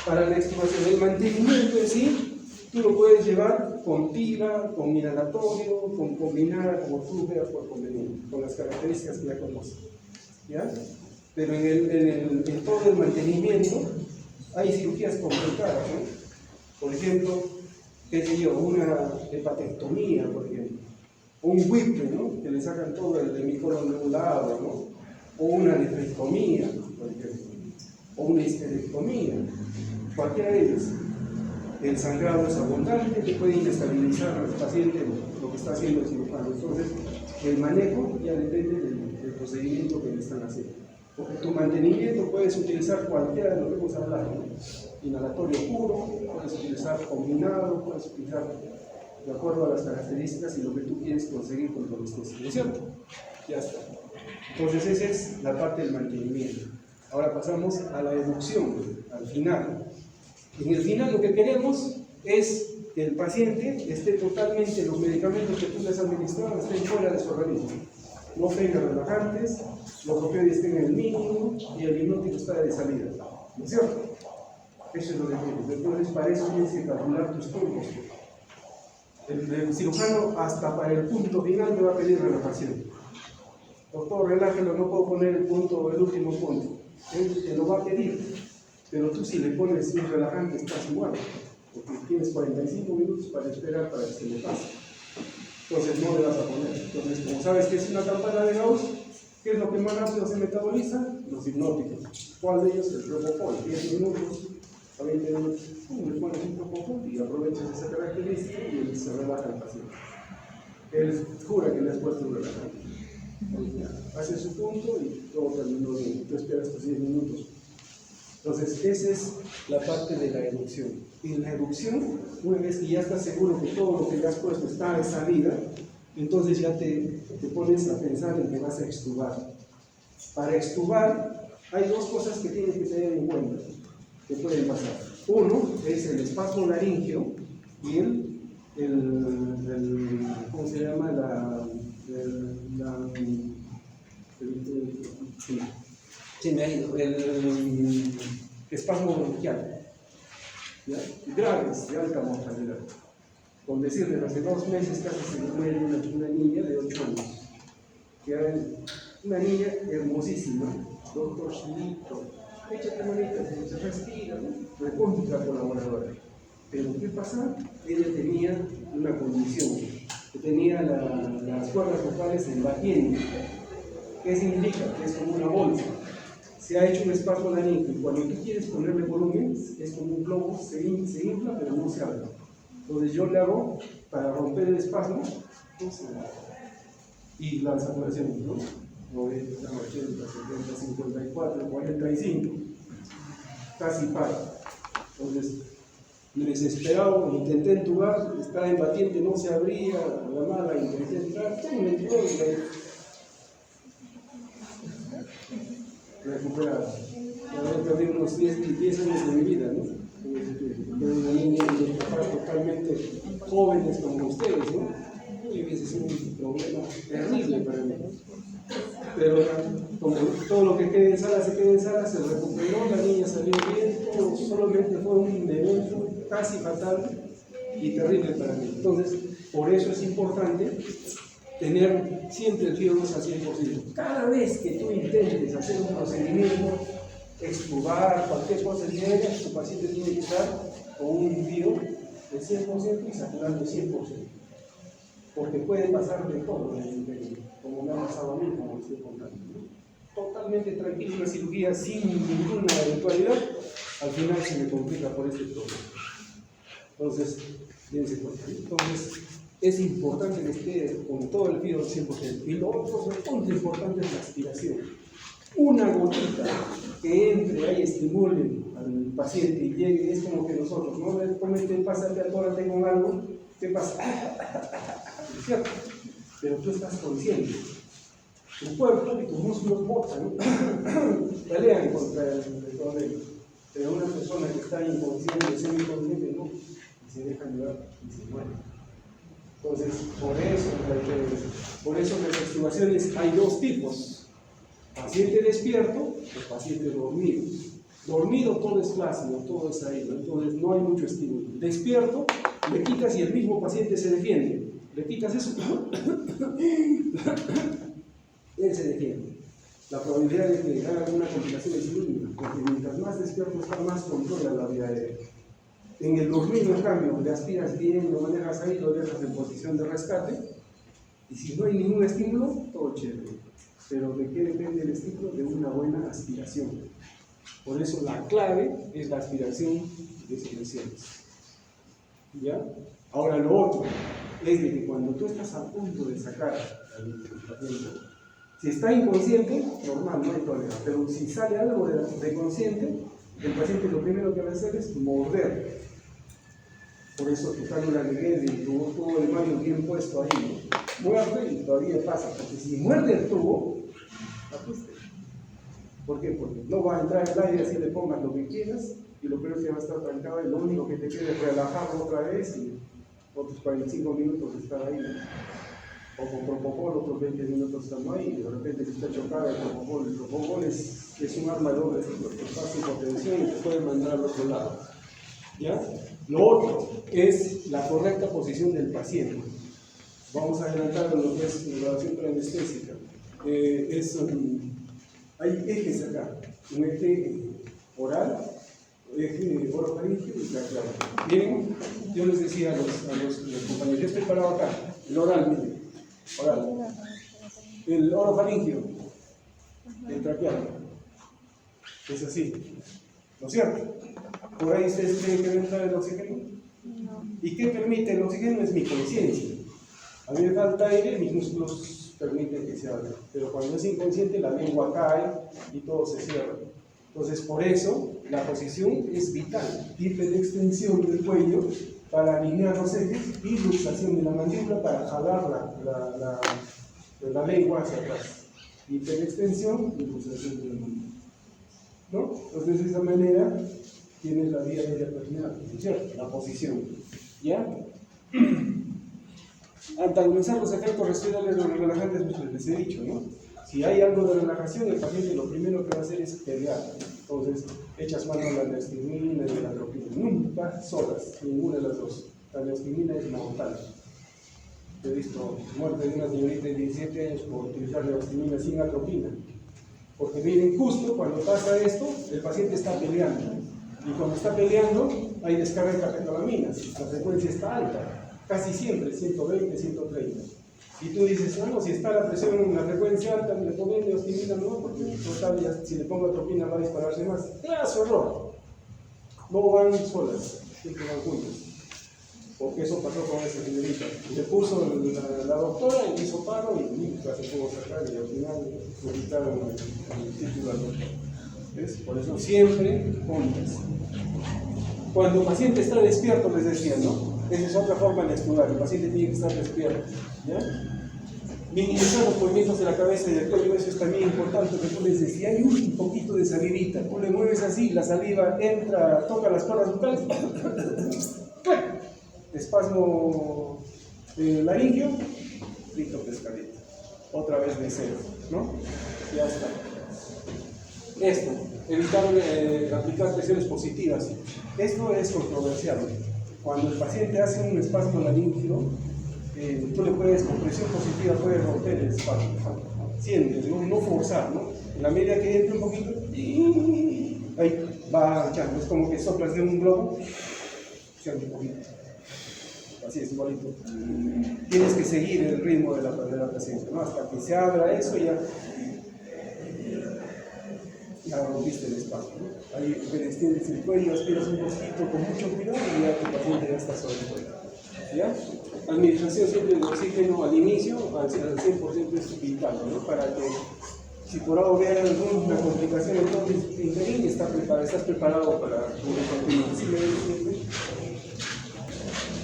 Para la extubación, el mantenimiento en sí, tú lo puedes llevar con tira, con inhalatorio, con combinada, como tú veas por conveniente, con las características que ya conoces, ¿ya? Pero en todo el mantenimiento hay cirugías complicadas, ¿no? Por ejemplo, qué sé yo, una hepatectomía, por ejemplo, o un whipple, ¿no? Que le sacan todo el hemicolon de un lado, ¿no? O una nefrectomía, por ejemplo, o una histerectomía, cualquiera de ellas. El sangrado es abundante, que puede inestabilizar al paciente lo que está haciendo el cirujano. Entonces, el manejo ya depende del procedimiento que le están haciendo. Porque tu mantenimiento puedes utilizar cualquiera de lo que hemos hablado, ¿no? Inhalatorio puro, puedes utilizar combinado, puedes utilizar de acuerdo a las características y lo que tú quieres conseguir con tu anestesia, ¿no es cierto? Ya está. Entonces esa es la parte del mantenimiento. Ahora pasamos a la educción, al final. En el final lo que queremos es que el paciente esté totalmente, los medicamentos que tú les administras estén fuera de su organismo. No tenga relajantes, los opioides estén en el mínimo y el hipnótico está de salida, ¿no es cierto? Eso es lo que tienes. Entonces, para eso tienes que calcular tus turnos. El cirujano, hasta para el punto final, te va a pedir relajación. Doctor, relájelo, no puedo poner el último punto. Él te lo va a pedir, pero tú, si le pones un relajante, estás igual, porque tienes 45 minutos para esperar para que se le pase. Entonces no le vas a poner. Entonces, como sabes que es una campana de Gauss, ¿qué es lo que más rápido se metaboliza? Los hipnóticos. ¿Cuál de ellos? El propofol. 10 minutos a 20 minutos. Le pones un propofol y aprovechas esa característica y él se relaja el paciente. Él jura que le has puesto un relajante. Hace su punto y todo terminó bien. Tú esperas tus 10 minutos. Entonces, esa es la parte de la educción. Y en la educción, una vez que ya estás seguro que todo lo que le has puesto está de salida, entonces ya te pones a pensar en que vas a extubar. Para extubar, hay dos cosas que tienes que tener en cuenta, que pueden pasar. Uno es el espasmo laringeo y ¿cómo se llama? El espasmo bronquial, ¿ya? Graves, de alta mortalidad. Con decirles, hace 2 meses casi se muere una niña de 8 años, que era una niña hermosísima, doctor Chilito, échate manita, se respira, ¿no? Recontra colaboradora. Pero ¿qué pasa? Ella tenía una condición, que tenía las cuerdas vocales embatiendo. ¿Qué significa? Que es como una bolsa. Se ha hecho un espasmo laringeo y cuando tú quieres ponerle volumen, es como un globo, se infla, pero no se abre. Entonces yo le hago para romper el espasmo, entonces, y la saturación, ¿no? 90, 80, 70, 54, 45, casi para. Entonces, me desesperado, intenté entubar, estaba embatiente, no se abría, la mala, intenté entrar, todo me entró y recuperada. Ya perdí unos 10 años de mi vida, ¿no? Una niña y los papás totalmente jóvenes como ustedes, ¿no? Y hubiese sido un problema terrible para mí. Pero como todo lo que quede en sala se queda en sala, se recuperó, la niña salió bien, todo solamente fue un evento casi fatal y terrible para mí. Entonces, Por eso es importante tener siempre el FIO al 100%. Cada vez que tú intentes hacer un procedimiento, extubar, cualquier cosa que hagas, tu paciente tiene que estar con un FIO de 100% y saturando 100%. Porque puede pasar de todo en el interior, como me ha pasado a mí, como estoy contando, ¿no? Totalmente tranquilo, una cirugía sin ninguna eventualidad, al final se me complica por este problema. Entonces, dense cuenta. Entonces, es importante que esté con todo el FIO al 100%. Y lo otro bastante importante es la aspiración. Una gotita que entre ahí, estimule al paciente y llegue, es como que nosotros, ¿no? Comete, pásate, atórate con algo, ¿qué pasa? ¿Cierto? Pero tú estás consciente. Tu cuerpo y tus músculos botan, pelean contra el problema. Pero una persona que está inconsciente, semi-inconsciente, no, y se deja llevar y se muere. Entonces, por eso en las extubaciones hay dos tipos: paciente despierto o paciente dormido. Dormido todo es flácido, todo es ahí, ¿no? Entonces no hay mucho estímulo. Despierto, le quitas y el mismo paciente se defiende. Le quitas eso, él se defiende. La probabilidad de que haga alguna complicación es mínima, porque mientras más despierto está, más controla la vía aérea. En el dormido, en cambio, le aspiras bien, lo manejas ahí, lo dejas en posición de rescate, y si no hay ningún estímulo, todo chévere. Pero ¿de qué depende el estímulo? De una buena aspiración. Por eso la clave es la aspiración de secreciones. ¿Ya? Ahora lo otro es de que cuando tú estás a punto de sacar al paciente, si está inconsciente, normal, no hay problema. Pero si sale algo de consciente, el paciente lo primero que va a hacer es morder. Por eso tu cánula de Gedi, tu tubo de Mario bien puesto ahí, ¿no? Muerde y todavía pasa. Porque si muerde el tubo, la fuiste. ¿Por qué? Porque no va a entrar el aire así le pongas lo que quieras y lo peor es que va a estar trancado y lo único que te queda es relajarlo otra vez y otros 45 minutos estar ahí, ¿no? O con propofol otros 20 minutos estando ahí y de repente se está chocada el propofol. El propofol es un arma de doble filo, que pasa hipotensión y te puede mandar al otro lado. ¿Ya? Lo otro es la correcta posición del paciente. Vamos a adelantar lo que es la evaluación preanestésica. Hay ejes acá, un eje oral, eje orofaringeo y traqueal. Miren, yo les decía a los compañeros, yo estoy parado acá, el oral, miren, oral, el orofaringeo, el traqueal, es así, ¿no es cierto? Por ahí ustedes creen que debe entrar el oxígeno. No. ¿Y qué permite el oxígeno? Es mi conciencia. A mí me falta aire, mis músculos permiten que se abra, pero cuando es inconsciente la lengua cae y todo se cierra. Entonces, por eso la posición es vital. Hiperextensión del cuello para alinear los ejes y luxación de la mandíbula para jalar la lengua hacia atrás. Hiperextensión y luxación de la mandíbula, ¿no? Entonces, de esa manera tienes la vía aérea terminal, ¿no es cierto? La posición, ¿ya? Antagonizar los efectos respiratorios de los relajantes, pues les he dicho, ¿no? Si hay algo de relajación, el paciente lo primero que va a hacer es pelear. Entonces, echas mano a la neostigmina y la atropina. Nunca solas, ninguna de las dos. La neostigmina es mortal. He visto muerte de una señorita de 17 años por utilizar neostigmina sin atropina. Porque miren, justo cuando pasa esto, el paciente está peleando. Y cuando está peleando, hay descarga de catecolaminas. La frecuencia está alta. Casi siempre, 120, 130. Y tú dices, no, si está la presión en la frecuencia alta, le pongo neostigmina, no, porque total, ya, si le pongo atropina va a dispararse más. ¡Claro, error! No van solas, siempre van juntas. Porque eso pasó con esa señorita. Le puso la doctora y hizo paro y nunca se pudo sacar y al final le quitaron el título al doctor. ¿Ves? Por eso siempre juntas. Cuando el paciente está despierto, les decía, ¿no? Esa es otra forma de estudiar, el paciente tiene que estar despierto, ¿ya? Minimizar los movimientos de la cabeza y del cuello, eso es también importante, que tú les dices, si hay un poquito de salivita, tú le mueves así, la saliva entra, toca las cuerdas vocales, espasmo laringio, listo pescadito, otra vez de cero, ¿no? Ya está. Esto, evitar aplicar presiones positivas, esto es controversial. Cuando el paciente hace un espasmo laríngeo, tú le puedes, con presión positiva, puedes romper el espacio. Sientes, no forzar, ¿no? En la medida que entre un poquito, ahí va echando. Es como que soplas de un globo, siente un poquito. Así es, igualito. Tienes que seguir el ritmo de la presencia, ¿no? Hasta que se abra eso, ya rompiste el espacio, ¿no? Ahí extiendes el cuello, aspiras un poquito con mucho cuidado y ya tu paciente ya está sobre el cuello. ¿Ya? Administración siempre de oxígeno al inicio, al 100% es vital, ¿no? Para que si por algo vean alguna complicación en todo el interín, estás preparado para continuar. ¿Sí me entiendes?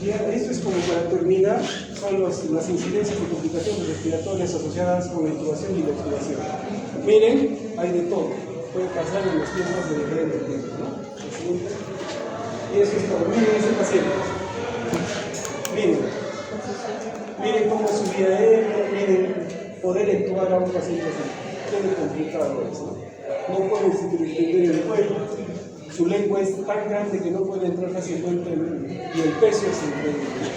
Ya, esto es como para terminar, son las incidencias de complicaciones respiratorias asociadas con la intubación y la extubación. Miren, hay de todo, puede pasar en los tiempos de diferentes tiempos, ¿no? Y eso es todo. Miren ese paciente. Miren cómo subía él, miren poder intubar a un paciente así. Tiene complicado eso, ¿no? No puede extender el cuello. Su lengua es tan grande que no puede entrar fácilmente y el peso es increíble.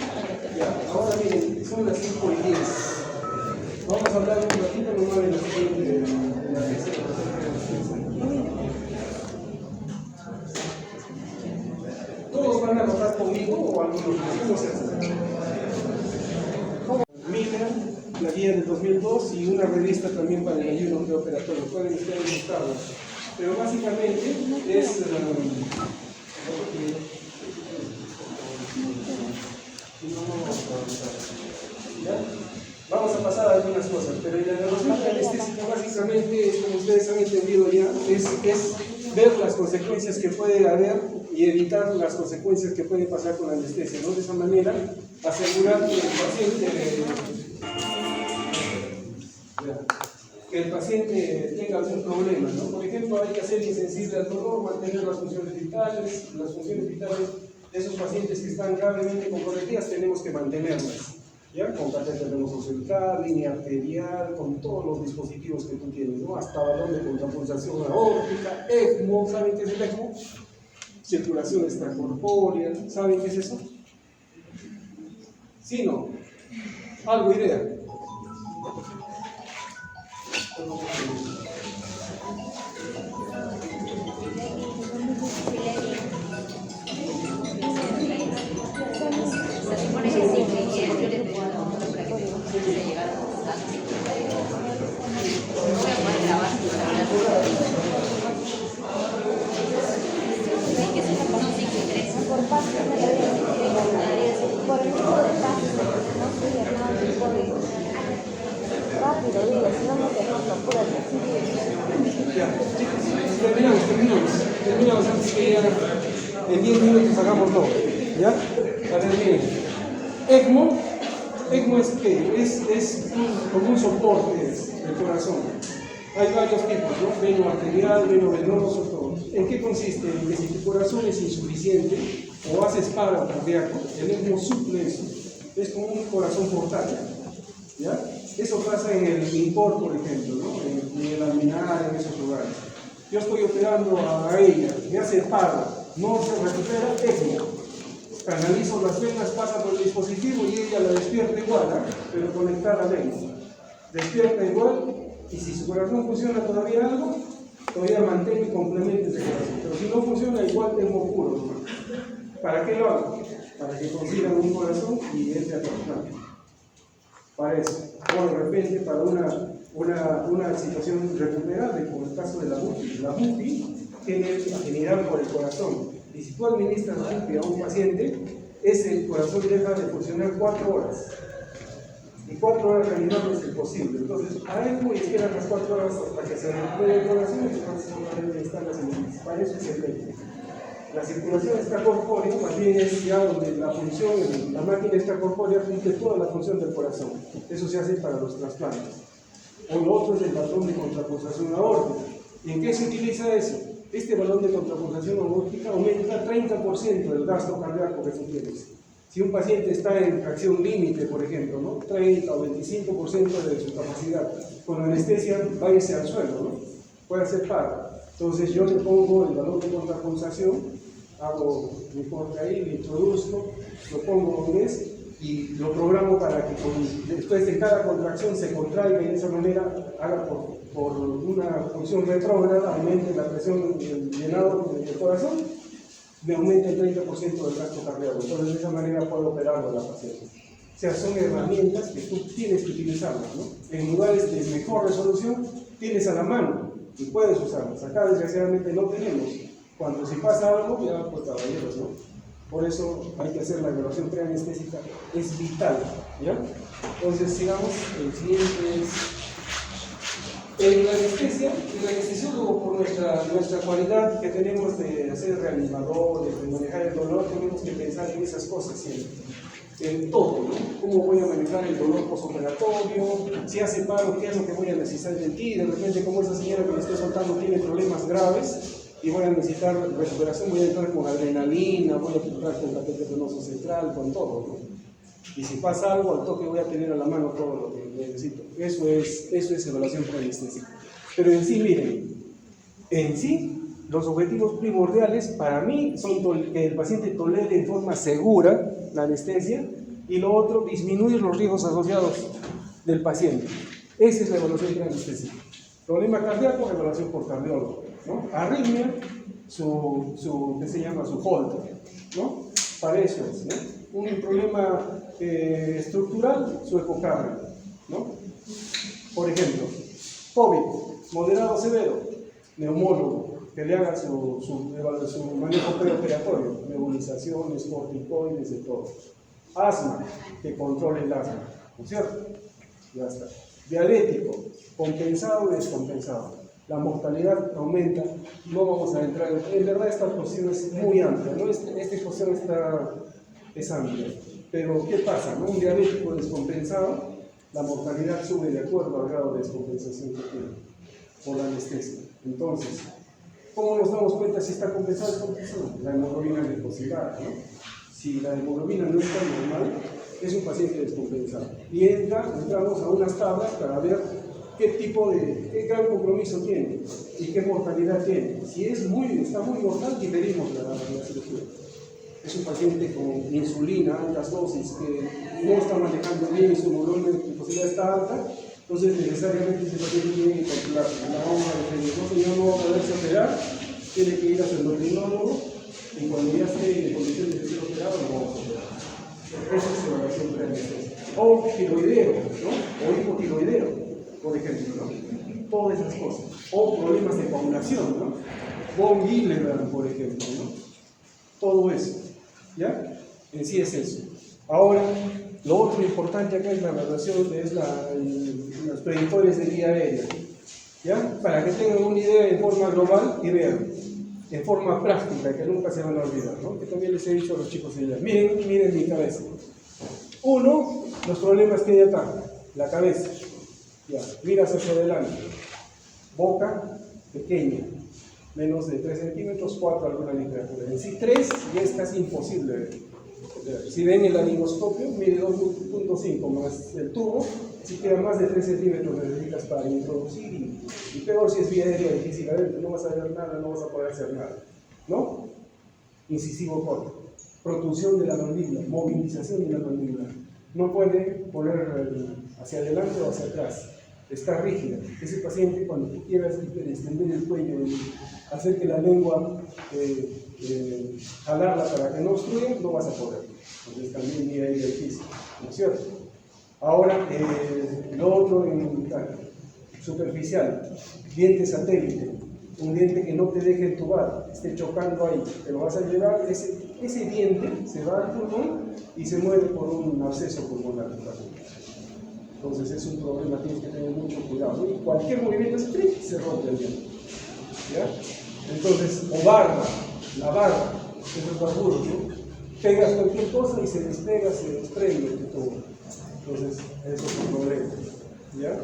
Ya, ahora miren, son las 5:10. Vamos a hablar un ratito nomás de la siguiente de la receta. ¿Todos van a votar conmigo o algunos no se hacen? Miller, la guía del 2002 y una revista también para el ayuno preoperatorio. Pueden ustedes buscarlo. Pero básicamente es ¿ya? Vamos a pasar a algunas cosas, pero la analogía anestésica básicamente, como ustedes han entendido ya, es ver las consecuencias que puede haber y evitar las consecuencias que puede pasar con la anestesia, ¿no? De esa manera asegurar que el paciente tenga algún problema, ¿no? Por ejemplo, hay que hacer insensible al dolor, mantener las funciones vitales de esos pacientes que están gravemente comprometidas tenemos que mantenerlas, ¿ya? Con catéter venoso central, línea arterial, con todos los dispositivos que tú tienes, ¿no? Hasta balón de contrapulsación aórtica, ECMO, ¿saben qué es el ECMO? Circulación extracorpórea, ¿saben qué es eso? ¿Sí, no? ¿Algo, idea? Terminamos antes que ya en 10 minutos hagámoslo, ¿ya? A ver, miren, ECMO es ¿qué? Es como un soporte del corazón. Hay varios tipos, ¿no? Veno arterial, veno venoso, todo. ¿En qué consiste? En que si tu corazón es insuficiente o haces paro cardíaco, el ECMO suple eso. Es como un corazón portátil, ¿ya? Eso pasa en el INCOR, por ejemplo, ¿no? En el Alminar, en esos lugares. Yo estoy operando a ella, me hace paro, no se recupera, ECMO. Canalizo las venas, pasa por el dispositivo y ella la despierta igual, ¿eh? Pero conectada al ECMO. Despierta igual y si su corazón funciona todavía algo, todavía mantengo y complemento ese corazón. Pero si no funciona, igual ECMO puro, ¿no? ¿Para qué lo hago? Para que consigan un corazón y entre a trasplante. Para eso. O de repente para una situación recuperable, como el caso de la MUPI. La MUPI tiene afinidad por el corazón. Y si tú administras la MUPI a un paciente, ese corazón deja de funcionar 4 horas. Y 4 horas reanimar no es imposible. Entonces, a ECMO y esperan las 4 horas hasta que se recupere el corazón y entonces no deben estar las emergencias. Para eso es el ECMO. La circulación extracorpórea más bien es ya donde la función, la máquina extracorpórea cumple toda la función del corazón. Eso se hace para los trasplantes. O lo otro es el balón de contrapulsación aórtica. ¿Y en qué se utiliza eso? Este balón de contrapulsación aórtica aumenta 30% del gasto cardíaco que tú tienes. Si un paciente está en fracción límite, por ejemplo, ¿no? 30 o 25% de su capacidad, con anestesia va a irse al suelo, ¿no? Puede hacer paro. Entonces yo le pongo el balón de contrapulsación, hago mi corte ahí, le introduzco, lo pongo donde es, y lo programo para que después de cada contracción se contraiga y de esa manera haga por una función retrógrada, aumente la presión del llenado del corazón, me aumenta el 30% del gasto cardíaco. Entonces de esa manera puedo operarlo a la paciente. O sea, son herramientas que tú tienes que utilizarlas, ¿no? En lugares de mejor resolución tienes a la mano y puedes usarlas. Acá desgraciadamente no tenemos. Cuando si pasa algo, ya pues caballeros, ¿no? Por eso hay que hacer la evaluación preanestésica, es vital, ¿ya? Entonces sigamos, el siguiente es... En la anestesia, el anestesiólogo, por nuestra cualidad que tenemos de hacer reanimadores, de manejar el dolor, tenemos que pensar en esas cosas siempre. En todo, ¿no? ¿Cómo voy a manejar el dolor postoperatorio? Si hace paro, ¿qué es lo que voy a necesitar de ti? De repente, como esa señora que me estoy contando tiene problemas graves y voy a necesitar recuperación, voy a entrar con adrenalina, voy a entrar con catéter venoso central, con todo, ¿no? Y si pasa algo, al toque voy a tener a la mano todo lo que necesito. Eso es evaluación preanestésica. Pero en sí, miren, en sí, los objetivos primordiales para mí son que el paciente tolere en forma segura la anestesia y lo otro, disminuir los riesgos asociados del paciente. Esa es la evaluación preanestésica. Problema cardíaco, evaluación por cardiólogo, ¿no? Arritmia, ¿qué se llama? Su Holter, ¿no? Para eso es, ¿no? Un problema estructural, su ecocardio, ¿no? Por ejemplo, COVID, moderado severo, neumólogo, que le haga su manejo preoperatorio, nebulizaciones, corticoides, de todo. Asma, que controle el asma, ¿no es cierto? Ya está. Diabético, compensado o descompensado. La mortalidad aumenta, no vamos a entrar en verdad esta exposición es muy amplia, ¿no? Esta exposición es amplia, pero ¿qué pasa? ¿No? Un diabético descompensado, la mortalidad sube de acuerdo al grado de descompensación que tiene por la anestesia. Entonces, ¿cómo nos damos cuenta si está compensado o descompensado? La hemoglobina glicosilada, ¿no? Si la hemoglobina no está normal, es un paciente descompensado. Y entramos a unas tablas para ver qué gran compromiso tiene y qué mortalidad tiene. Si está muy mortal, diferimos la cirugía. Es un paciente con insulina, altas dosis, que no está manejando bien y su hemoglobina glicosilada está alta, entonces necesariamente ese paciente tiene que calcular la bomba de entonces ya no va a poderse operar, tiene que ir a su endocrinólogo y cuando ya esté en condiciones de ser operado, lo vamos a operar. Esa es la evaluación preanestésica. O tiroideo, ¿no? O hipotiroideo, por ejemplo, ¿no? Todas esas cosas. O problemas de coagulación, ¿no? Von Willebrand, por ejemplo, ¿no? Todo eso, ¿ya? En sí es eso. Ahora, lo otro importante acá es la evaluación, es los predictores de vía aérea, ¿ya? Para que tengan una idea en forma global y vean, en forma práctica, que nunca se van a olvidar, ¿no? Que también les he dicho a los chicos de allá. Miren mi cabeza. Uno, los problemas que hay acá, la cabeza. Ya, miras hacia adelante. Boca pequeña, menos de 3 centímetros, 4 alguna literatura. En sí 3 ya es casi imposible ver. Si ven el laringoscopio, mide 2.5 más el tubo, si queda más de 3 centímetros necesitas para introducir y peor si es vía aérea difícil adentro, no vas a ver nada, no vas a poder hacer nada, ¿no? Incisivo corto, protrusión de la mandíbula, movilización de la mandíbula, no puede poner hacia adelante o hacia atrás, está rígida. Ese paciente cuando tú quieras extender el cuello y hacer que la lengua jalarla para que no obstruya, no vas a poder. Entonces también vía aérea difícil, ¿no es cierto? Ahora, lo otro superficial, diente satélite, un diente que no te deje entubar, esté chocando ahí, te lo vas a llevar, ese diente se va al pulmón y se mueve por un absceso pulmonar. Entonces es un problema, tienes que tener mucho cuidado, ¿no? Y cualquier movimiento se rompe el diente, ¿ya? Entonces, o barba, la barba, esos barbudos, ¿no? Pegas cualquier cosa y se despega, se desprende de todo. Entonces, eso es un problema, ¿ya?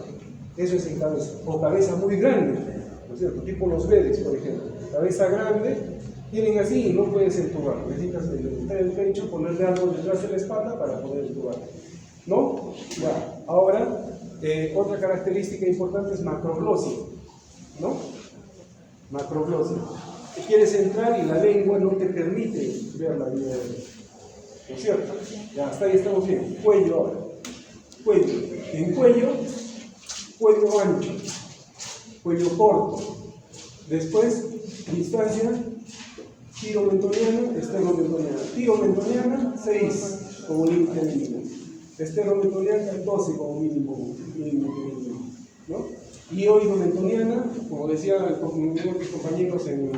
Eso es en cabeza. O cabeza muy grande, ¿no es cierto? Tipo los bebés, por ejemplo. Cabeza grande, tienen así y no puedes entubar. Necesitas levantar el pecho, ponerle algo detrás de la espalda para poder entubar, ¿no? Ya. Ahora, otra característica importante es macroglosia, ¿no? Macroglosia. Quieres entrar y la lengua no te permite ver la vida. ¿no es cierto? Ya, hasta ahí estamos bien. Cuello ahora. Cuello. En cuello ancho, cuello corto. Después, distancia tiromentoniana, esternomentoniana. Tiromentoniana, 6 como límite mínimo. Esternomentoniana, 12 como mínimo, ¿no? Y oidomentoniana, como decían mis compañeros en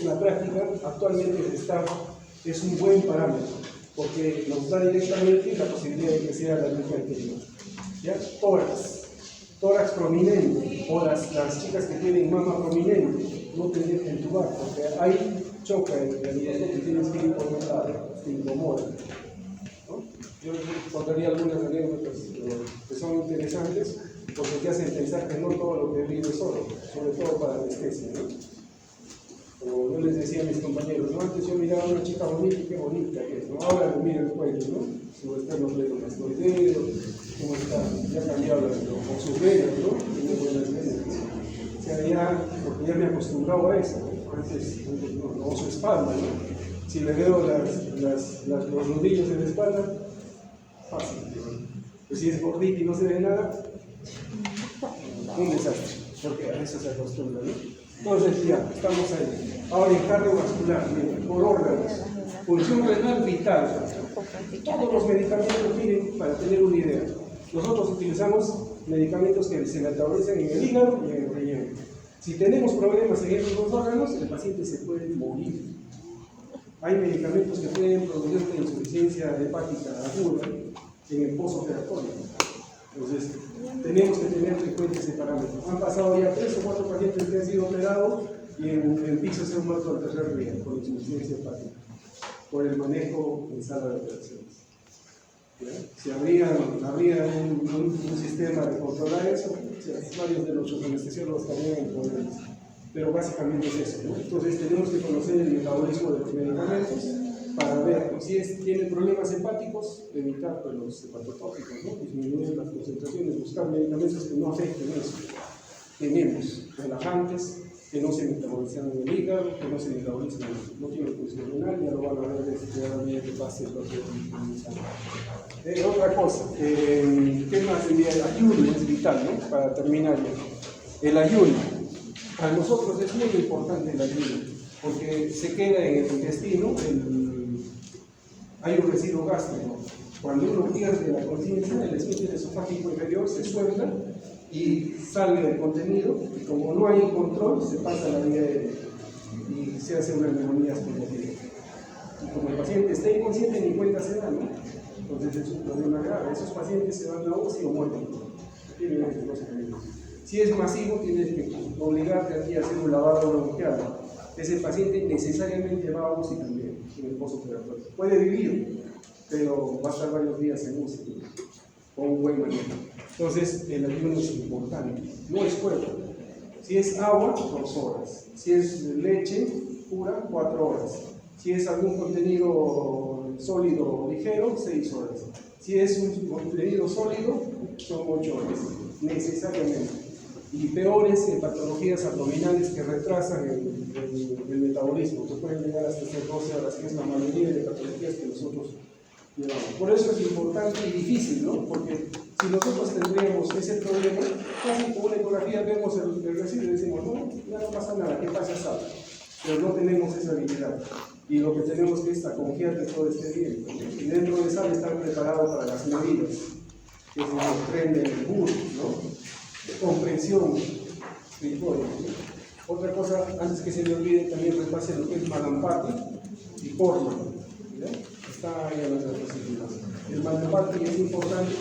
la práctica, actualmente es un buen parámetro, porque nos da directamente la posibilidad de que sea la línea anterior. ¿Ya? Tórax prominente, o las chicas que tienen mama prominente, no tendrían que entubar, porque ahí choca el nosotros que tienes que ir por un lado, te incomoda, ¿no? Yo les contaría algunas anécdotas que son interesantes, porque te hacen pensar que no todo lo que vive es solo, sobre todo para anestesia, ¿no? Como yo les decía a mis compañeros, ¿no? Antes yo miraba a una chica bonita y qué bonita que es, ¿no? Ahora me miro el cuello, ¿no? Su esternocleidomastoideo, cómo está, ya ha cambiado con sus venas, ¿no? Tiene buenas venas, ¿no? O sea, ya, porque ya me he acostumbrado a eso, ¿no? Antes no, su espalda, ¿no? Si le veo los nudillos en la espalda, fácil, ¿no? Pues si es gordita y no se ve nada, un desastre, porque a eso se acostumbra, ¿no? Entonces ya, estamos ahí. Ahora en cardiovascular, por órganos, función renal vital. Todos los medicamentos tienen, para tener una idea, nosotros utilizamos medicamentos que se metabolizan en el hígado y en el riñón. Si tenemos problemas en esos dos órganos, el paciente se puede morir. Hay medicamentos que pueden producir insuficiencia hepática aguda en el postoperatorio. Entonces, tenemos que tener en cuenta ese parámetro. Han pasado ya 3 o 4 pacientes que han sido operados y en piso se han muerto al tercer día con insuficiencia hepática, por el manejo en sala de operaciones. ¿Ya? Si habría un sistema de controlar eso, varios de nuestros anestesiólogos estarían en problemas. Pero básicamente es eso, ¿no? Entonces tenemos que conocer el metabolismo de los medicamentos para ver si tienen problemas hepáticos, evitar pues, los hepatotóxicos, ¿no? Disminuir las concentraciones, buscar medicamentos que no afecten eso. Tenemos relajantes que no se metabolizan en el hígado, que no se metabolizan, no tienen función renal, ya lo van a ver desde que pase el proceso. Otra cosa, ¿qué más? El ayuno es vital, ¿no? Para terminar ya. El ayuno. Para nosotros es muy importante el ayuno, porque se queda en el intestino, hay un residuo gástrico. Cuando uno pierde la conciencia, el esfínter esofágico inferior se suelta y sale el contenido, y como no hay control, se pasa la vía aérea y se hace una neumonía espontárea. Y como el paciente está inconsciente, ni cuenta se da, ¿no? Entonces es un problema grave. Esos pacientes se van a UCI o mueren. Tienen estos dos caminos. Si es masivo, tienes que obligarte a ti a hacer un lavado bronquial. Ese paciente necesariamente va a UCI también, en el postoperatorio. Puede vivir, pero va a estar varios días en UCI, con un buen manejo. Entonces, el ayuno es importante. No es fuego. Si es agua, 2 horas. Si es leche pura, 4 horas. Si es algún contenido sólido ligero, 6 horas. Si es un contenido sólido, son 8 horas, necesariamente. Y peores patologías abdominales que retrasan el metabolismo, que pueden llegar hasta 12 horas, que es la mayoría de patologías que nosotros llevamos. Por eso es importante y difícil, ¿no? Porque si nosotros tendríamos ese problema, casi con una ecografía vemos el residuo y decimos, no pasa nada, ¿qué pasa? Sabe. Pero no tenemos esa habilidad. Y lo que tenemos que es confiar que todo esté bien, ¿no? Y dentro de SAL estar preparado para las medidas, que es el tren del bus, ¿no? De comprensión escritorio, ¿no? Otra cosa, antes que se me olvide, también repase lo que es Malampati y Portman, ¿ya? Está ahí a nuestra posibilidad. El Malampati es importante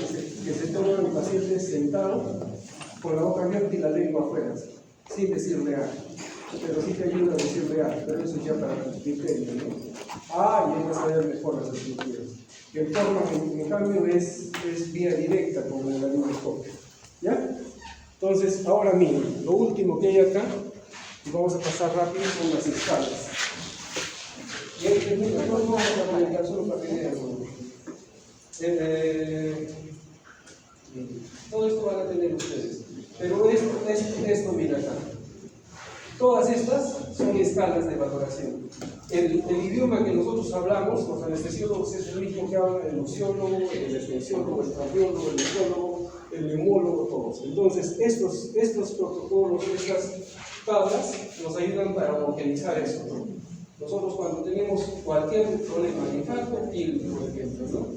que se tome el paciente sentado con la boca abierta y la lengua afuera, sin decirle algo. Pero sí te ayuda a decirle algo, pero eso ya para el criterio, ¿no? Y hay que saber mejor las estructuras. El Portman, en cambio, es vía directa como la endoscopia, ¿ya? Entonces, ahora miren, lo último que hay acá, y vamos a pasar rápido, son las escalas. Y ahí no vamos a comentar solo para que vean. Todo esto van a tener ustedes. Pero esto mira acá. Todas estas son escalas de valoración. El idioma que nosotros hablamos, los anestesiólogos, es el mismo que hablan el ociólogo, el extensiólogo, el cardiólogo, el nefrólogo, el neumólogo, todos. Entonces, estos protocolos, estas tablas, nos ayudan para homogeneizar eso, ¿no? Nosotros cuando tenemos cualquier problema de infarto, PIL, por ejemplo, ¿no?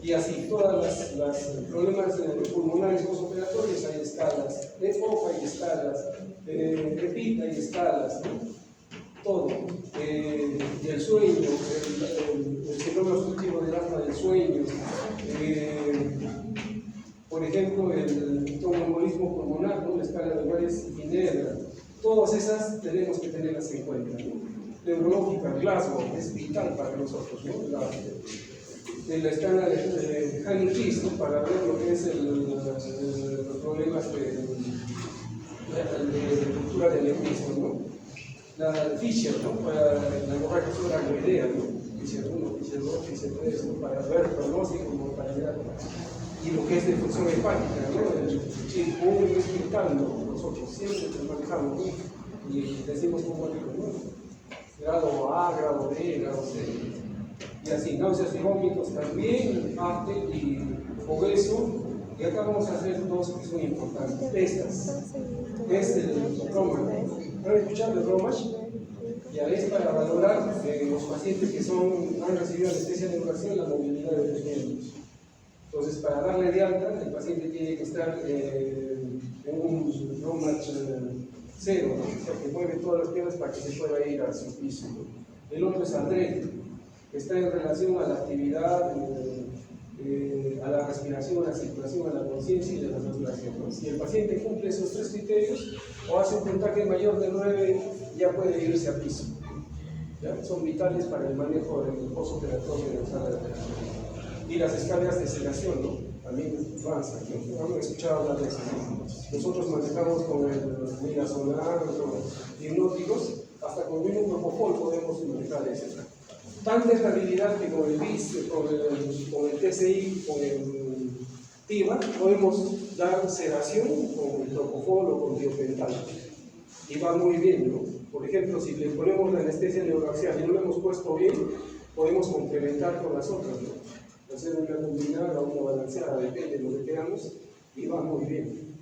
Y así, todas las problemas pulmonares postoperatorios hay escalas, de EPOC hay escalas, de EPIT hay escalas, ¿no? Todo. El sueño, el síndrome obstructivo del asma del sueño, por ejemplo, el tromboembolismo pulmonar, ¿no? La escala de Weiss-Ginebra, todas esas tenemos que tenerlas en cuenta, ¿no? Neurológica, Glasgow, es vital para nosotros, ¿no? La escala de Hanning-Christ, ¿no? Para ver lo que es los problemas de ruptura del neurismo, ¿no? La Fisher, ¿no? Para la hemorragia subaracnoidea, ¿no? Fisher 1, Fisher 2, Fisher 3, ¿no? Para ver pronóstico y mortalidad. Y lo que es de función hepática, ¿no? El chip 1 es vital, ¿no? Nosotros siempre lo manejamos, ¿no? Y decimos como digo, ¿no? Grado A, grado B, grado C. Y así, náuseas y vómitos también, arte y obeso. Y acá vamos a hacer dos que son importantes. Estas. Es el Romash. ¿Han escuchado el Romash? Ya es para valorar los pacientes que han recibido anestesia neurocracia la movilidad de los miembros. Entonces, para darle de alta, el paciente tiene que estar en un Romash 0, ¿no? O sea, que mueve todas las piernas para que se pueda ir a su piso, ¿no? El otro es André, que está en relación a la actividad, a la respiración, a la circulación, a la conciencia y a la saturación, ¿no? Si el paciente cumple esos tres criterios o hace un puntaje mayor de 9, ya puede irse a piso. ¿Ya? Son vitales para el manejo del postoperatorio de la sala de terapia. Y las escalas de sedación, ¿no? También avanzan, ¿no? Han escuchado hablar de eso, ¿no? Nosotros manejamos con el midazolam, los hipnóticos, hasta con un propofol podemos manejar eso. Tanta estabilidad que con el BIS, con el TCI, con el TIVA, podemos dar sedación con el propofol o con tiopental. Y va muy bien, ¿no? Por ejemplo, si le ponemos la anestesia neuroaxial y no lo hemos puesto bien, podemos complementar con las otras, ¿no? Hacer una combinada o una balanceada, depende de lo que queramos, y va muy bien.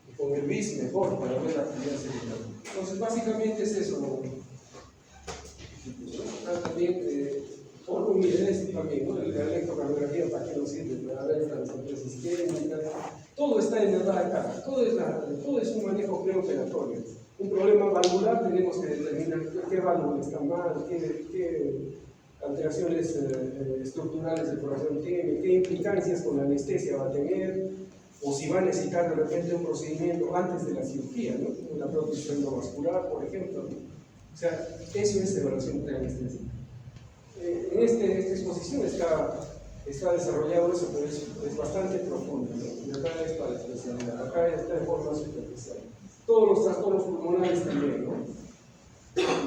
Y con el BIS mejor para ver la actividad cerebral. Entonces, básicamente es eso, ¿no? También, este también, ¿no? La electrocardiografía, ¿para qué nos sirve? Para ver la resonancia sistémica. Todo está en verdad acá. Todo es un manejo preoperatorio. Un problema valvular, tenemos que determinar qué válvula está mal, qué alteraciones estructurales del corazón tiene, qué implicancias con la anestesia va a tener, o si va a necesitar de repente un procedimiento antes de la cirugía, ¿no? Una prótesis endovascular, por ejemplo, ¿no? O sea, eso es evaluación preanestesica. En esta exposición está desarrollado eso, pero es bastante profundo, ¿no? Y acá es para la especialidad, acá está de forma superficial. Todos los trastornos pulmonares también, ¿no?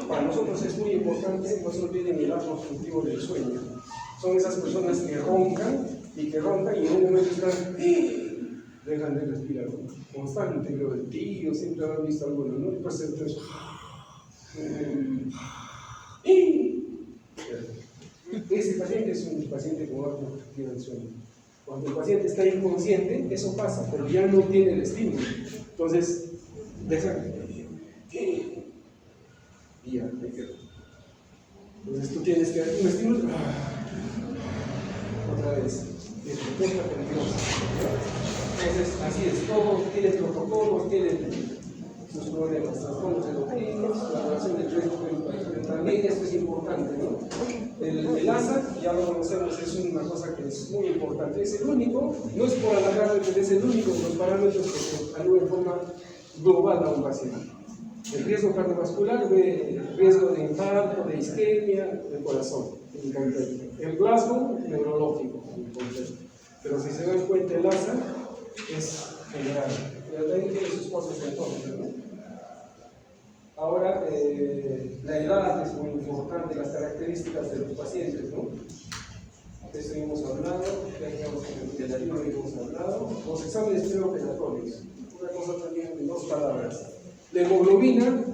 Para nosotros es muy importante, no se olviden el asma obstructivo del sueño. Son esas personas que roncan y en un momento están, dejan de respirar, ¿no? Constante, pero el tío siempre habrán visto alguno, ¿no? Y pues entonces, ese paciente es un paciente con asma obstructiva del sueño. Cuando el paciente está inconsciente, eso pasa, pero ya no tiene el estímulo. Entonces, dejan. Y ya, entonces tú tienes que dar un estímulo. Otra vez. Entonces, así es. Todo tiene protocolos, tiene sus problemas, trastornos endocrinos, la relación del riesgo, pero también esto es importante, ¿no? El ASA, ya lo conocemos, es una cosa que es muy importante. Es el único, no es por alargar, pero es el único de los parámetros que se evalúa en forma global a un paciente. El riesgo cardiovascular, el riesgo de infarto, de isquemia, del corazón, en completo. El Glasgow, neurológico, en completo. Pero si se dan cuenta, el ASA es general. Pero también tiene sus cosas entonces, ¿no? Ahora, la edad es muy importante, las características de los pacientes, ¿no? De eso hemos hablado, de la ayuda hemos hablado. Los exámenes preoperatorios, una cosa también en dos palabras. La hemoglobina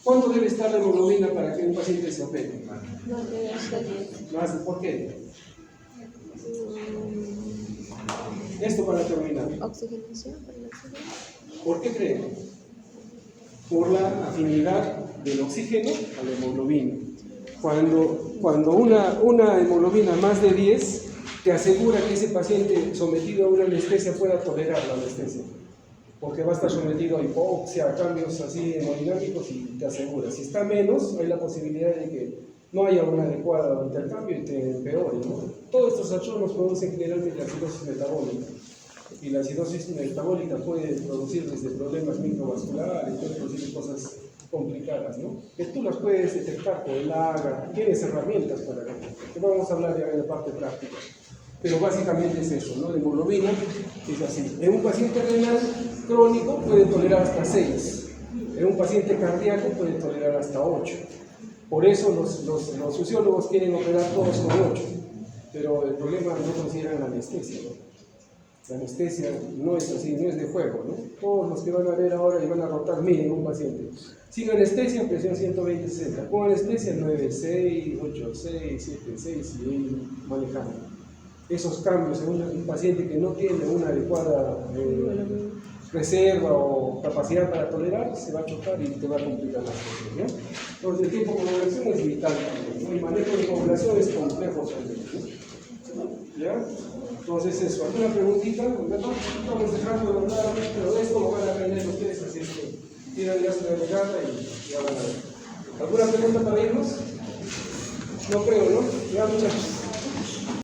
¿Cuánto debe estar la hemoglobina para que un paciente se opere? No debe ser 10. Más, ¿por qué? Esto para terminar. Oxigenación por el oxígeno. ¿Por qué creen? Por la afinidad del oxígeno a la hemoglobina. Cuando una hemoglobina más de 10 te asegura que ese paciente sometido a una anestesia pueda tolerar la anestesia, porque va a estar sometido a hipoxia, a cambios así hemodinámicos y te asegura. Si está menos, hay la posibilidad de que no haya un adecuado intercambio y te empeore, ¿no? Todos estos trastornos producen generalmente la acidosis metabólica. Y la acidosis metabólica puede producir desde problemas microvasculares, puede producir cosas complicadas, ¿no? Que tú las puedes detectar por el AGA, tienes herramientas para ello, que vamos a hablar ya en la parte práctica. Pero básicamente es eso, ¿no? La hemoglobina es así. En un paciente renal crónico puede tolerar hasta 6, en un paciente cardíaco puede tolerar hasta 8. Por eso los fisiólogos quieren operar todos con 8, pero el problema no consideran la anestesia, ¿no? La anestesia no es así, no es de juego, ¿no? Todos los que van a ver ahora y van a rotar 1000 en un paciente. Sin anestesia, presión 120-60. Con anestesia, 9-6, 8-6, 7-6 y ahí manejando. Esos cambios en un paciente que no tiene una adecuada reserva o capacidad para tolerar, se va a chocar y te va a complicar las cosas, ¿no? Entonces el tiempo de coagulación es vital también, ¿no? El manejo de coagulación es complejo también, ¿no? ¿Ya? Entonces eso, ¿alguna preguntita? Estamos dejando de hablar, pero de esto lo van a aprender ustedes, así que tiran ya su delegada y ya van a ver. ¿Alguna pregunta para irnos? No creo, ¿no? Ya, muchas gracias.